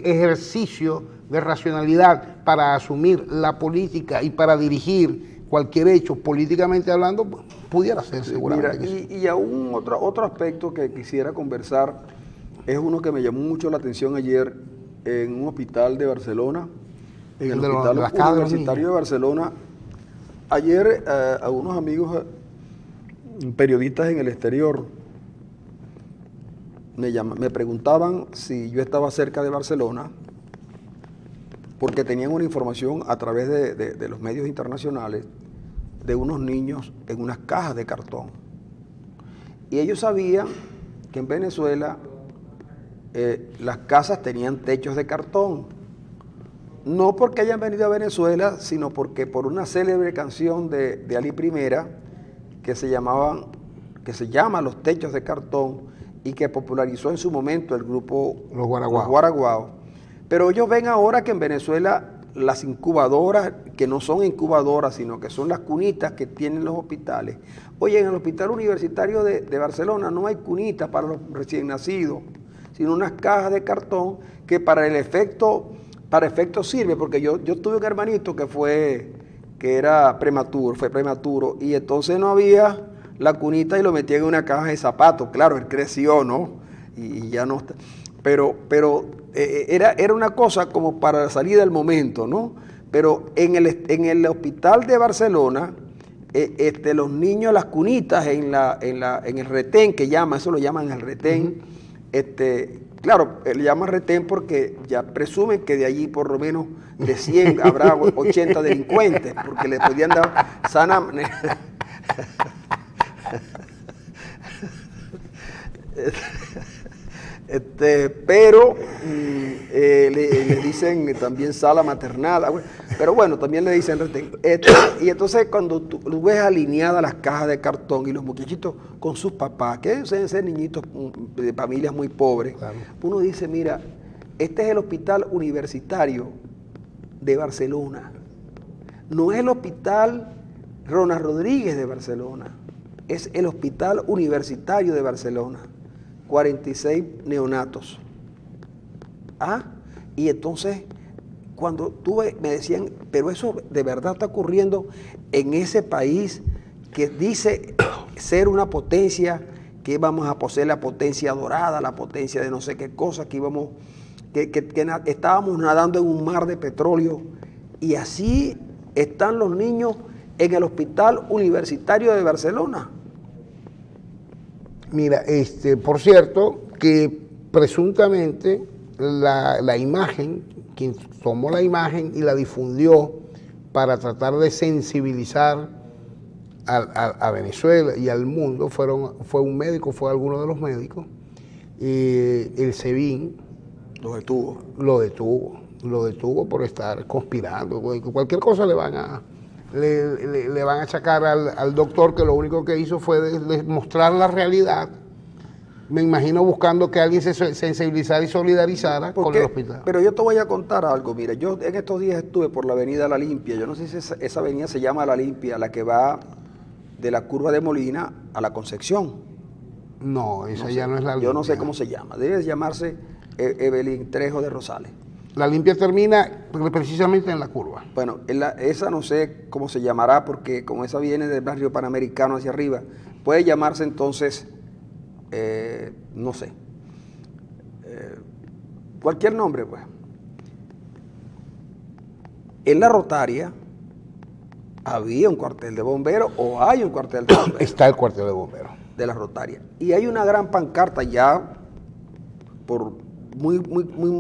[SPEAKER 2] ejercicio de racionalidad para asumir la política y para dirigir cualquier hecho políticamente hablando, pudiera ser seguramente.
[SPEAKER 1] Mira, y aún otro aspecto que quisiera conversar es uno que me llamó mucho la atención ayer en un hospital de Barcelona, en el Hospital Universitario de Barcelona. Ayer a unos amigos periodistas en el exterior me preguntaban si yo estaba cerca de Barcelona, porque tenían una información a través de los medios internacionales de unos niños en unas cajas de cartón. Y ellos sabían que en Venezuela las casas tenían techos de cartón. No porque hayan venido a Venezuela, sino porque por una célebre canción de Ali Primera que se llama Los Techos de Cartón, y que popularizó en su momento el grupo Los Guaraguao. Pero ellos ven ahora que en Venezuela las incubadoras, que no son incubadoras, sino que son las cunitas que tienen los hospitales. Oye, en el Hospital Universitario de Barcelona no hay cunitas para los recién nacidos, sino unas cajas de cartón que para efecto sirve, porque yo tuve un hermanito que era prematuro, y entonces no había la cunita y lo metían en una caja de zapatos. Claro, él creció, ¿no? Y ya no está. Pero era una cosa como para salir del momento, ¿no? Pero en el hospital de Barcelona, los niños, las cunitas en el retén, que eso lo llaman el retén, claro, le llaman retén porque ya presumen que de allí por lo menos de 100 habrá 80 delincuentes, porque le podían dar sana... pero le dicen también sala maternal, pero bueno, también le dicen retén. Y entonces cuando tú ves alineadas las cajas de cartón y los muchachitos con sus papás, que deben ser niñitos de familias muy pobres, claro, uno dice, mira, este es el hospital universitario de Barcelona, no es el hospital Ronald Rodríguez de Barcelona, es el hospital universitario de Barcelona. 46 neonatos. Y entonces, cuando me decían, pero eso de verdad está ocurriendo en ese país que dice ser una potencia, que íbamos a poseer la potencia dorada, la potencia de no sé qué cosa, que estábamos nadando en un mar de petróleo, y así están los niños en el hospital universitario de Barcelona.
[SPEAKER 2] Mira, por cierto, que presuntamente la imagen, quien tomó la imagen y la difundió para tratar de sensibilizar a Venezuela y al mundo, fue un médico, fue alguno de los médicos, el SEBIN.
[SPEAKER 1] Lo detuvo.
[SPEAKER 2] Lo detuvo por estar conspirando. Cualquier cosa le van a achacar al doctor, que lo único que hizo fue mostrar la realidad. Me imagino buscando que alguien se sensibilizara y solidarizara con el hospital.
[SPEAKER 1] Pero yo te voy a contar algo. Mira, yo en estos días estuve por la avenida La Limpia. Yo no sé si esa avenida se llama La Limpia, la que va de la curva de Molina a la Concepción.
[SPEAKER 2] No, esa ya no es La Limpia.
[SPEAKER 1] Yo no sé cómo se llama. Debe llamarse Evelyn Trejo de Rosales.
[SPEAKER 2] La Limpia termina precisamente en la curva.
[SPEAKER 1] Bueno, esa no sé cómo se llamará, porque como esa viene del barrio Panamericano hacia arriba, puede llamarse entonces, no sé, cualquier nombre, pues. En la Rotaria había un cuartel de bomberos, o hay un cuartel de bomberos.
[SPEAKER 2] Está el cuartel de bomberos.
[SPEAKER 1] De la Rotaria. Y hay una gran pancarta ya muy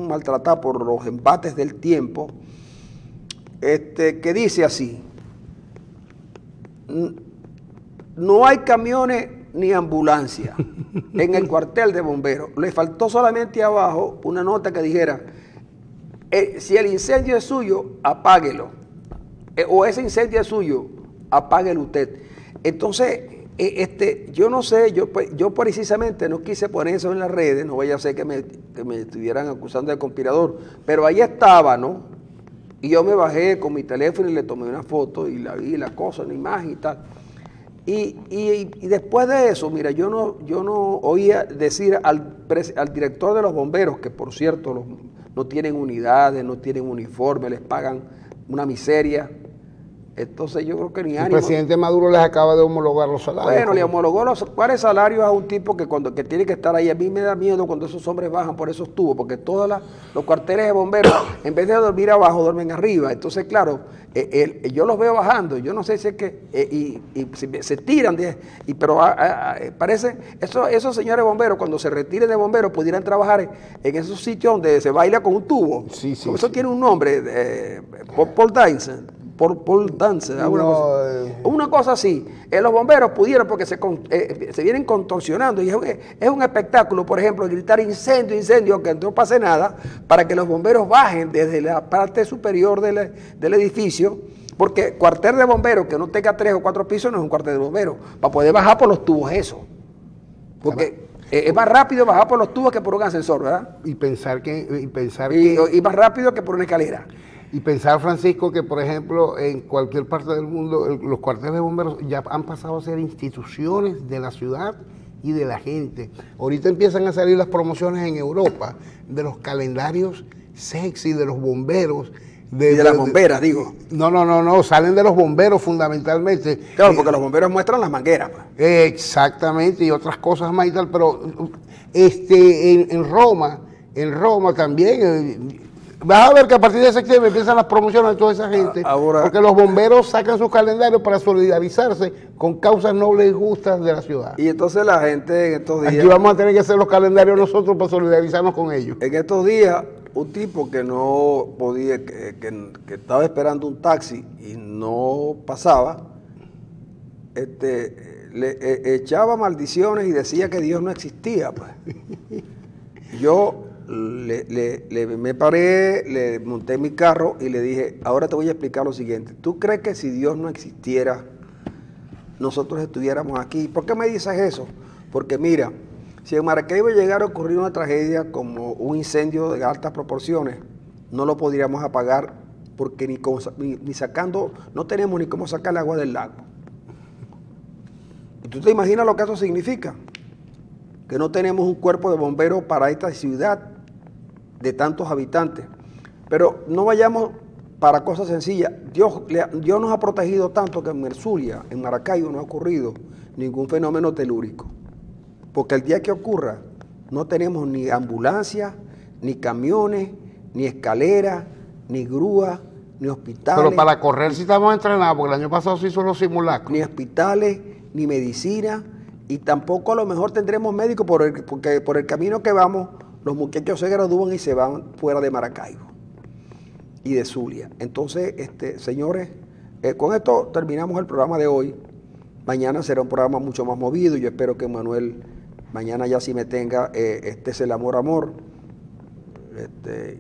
[SPEAKER 1] maltratada por los embates del tiempo, que dice así: no hay camiones ni ambulancia en el cuartel de bomberos. Le faltó solamente abajo una nota que dijera, si el incendio es suyo, apáguelo, o ese incendio es suyo, apáguelo usted. Entonces, yo no sé, yo precisamente no quise poner eso en las redes, no vaya a ser que me estuvieran acusando de conspirador, pero ahí estaba, ¿no? Y yo me bajé con mi teléfono y le tomé una foto y la vi, la cosa, una imagen y tal. Y después de eso, mira, yo no oía decir al director de los bomberos, que por cierto no tienen unidades, no tienen uniforme, les pagan una miseria. Entonces yo creo que ni ánimo.
[SPEAKER 2] El presidente Maduro les acaba de homologar los salarios.
[SPEAKER 1] Bueno, le homologó cuáles salarios a un tipo que tiene que estar ahí. A mí me da miedo cuando esos hombres bajan por esos tubos, porque todos los cuarteles de bomberos, en vez de dormir abajo, duermen arriba. Entonces, claro, yo los veo bajando. Yo no sé si es que se tiran, pero parece, esos señores bomberos, cuando se retiren de bomberos, pudieran trabajar en esos sitios donde se baila con un tubo.
[SPEAKER 2] Sí.
[SPEAKER 1] Eso tiene un nombre, Paul Dance. Paul Dance, una cosa así. Los bomberos pudieron, porque se vienen contorsionando, y es un espectáculo, por ejemplo, gritar incendio, que no pase nada, para que los bomberos bajen desde la parte superior del edificio, porque cuartel de bomberos que no tenga 3 o 4 pisos no es un cuartel de bomberos, para poder bajar por los tubos eso. Porque es más rápido bajar por los tubos que por un ascensor, ¿verdad?
[SPEAKER 2] Y
[SPEAKER 1] más rápido que por una escalera.
[SPEAKER 2] Y pensar, Francisco, que por ejemplo en cualquier parte del mundo los cuarteles de bomberos ya han pasado a ser instituciones de la ciudad y de la gente. Ahorita empiezan a salir las promociones en Europa de los calendarios sexy de los bomberos,
[SPEAKER 1] Y de las bomberas, digo.
[SPEAKER 2] No, salen de los bomberos fundamentalmente.
[SPEAKER 1] Claro, porque los bomberos muestran las mangueras. Pues.
[SPEAKER 2] Exactamente, y otras cosas más y tal, pero en Roma también, vas a ver que a partir de septiembre empiezan las promociones de toda esa gente,
[SPEAKER 1] Ahora,
[SPEAKER 2] porque los bomberos sacan sus calendarios para solidarizarse con causas nobles y justas de la ciudad.
[SPEAKER 1] Y entonces la gente en estos días...
[SPEAKER 2] Aquí vamos a tener que hacer los calendarios nosotros para solidarizarnos con ellos.
[SPEAKER 1] En estos días, un tipo que no podía, que estaba esperando un taxi y no pasaba, le echaba maldiciones y decía que Dios no existía. Pues. Yo me paré, le monté en mi carro y le dije, ahora te voy a explicar lo siguiente. ¿Tú crees que si Dios no existiera, nosotros estuviéramos aquí? ¿Por qué me dices eso? Porque mira, si en Maracaibo llegara a ocurrir una tragedia como un incendio de altas proporciones, no lo podríamos apagar porque ni sacando, no tenemos ni cómo sacar el agua del lago. ¿Y tú te imaginas lo que eso significa? Que no tenemos un cuerpo de bomberos para esta ciudad de tantos habitantes. Pero no vayamos para cosas sencillas. Dios nos ha protegido tanto que en Zulia, en Maracaibo, no ha ocurrido ningún fenómeno telúrico. Porque el día que ocurra, no tenemos ni ambulancias, ni camiones, ni escaleras, ni grúas, ni hospitales.
[SPEAKER 2] Pero para correr sí estamos entrenados, porque el año pasado se hizo los simulacros.
[SPEAKER 1] Ni hospitales, ni medicina, y tampoco a lo mejor tendremos médicos porque por el camino que vamos, los muchachos se gradúan y se van fuera de Maracaibo y de Zulia. Entonces, señores, con esto terminamos el programa de hoy. Mañana será un programa mucho más movido. Yo espero que Manuel mañana ya sí me tenga, este es el amor.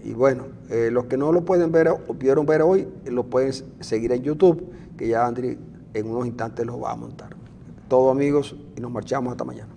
[SPEAKER 1] Y bueno, los que no lo pueden ver o pudieron ver hoy, lo pueden seguir en YouTube, que ya Andri en unos instantes lo va a montar. Todo amigos, y nos marchamos hasta mañana.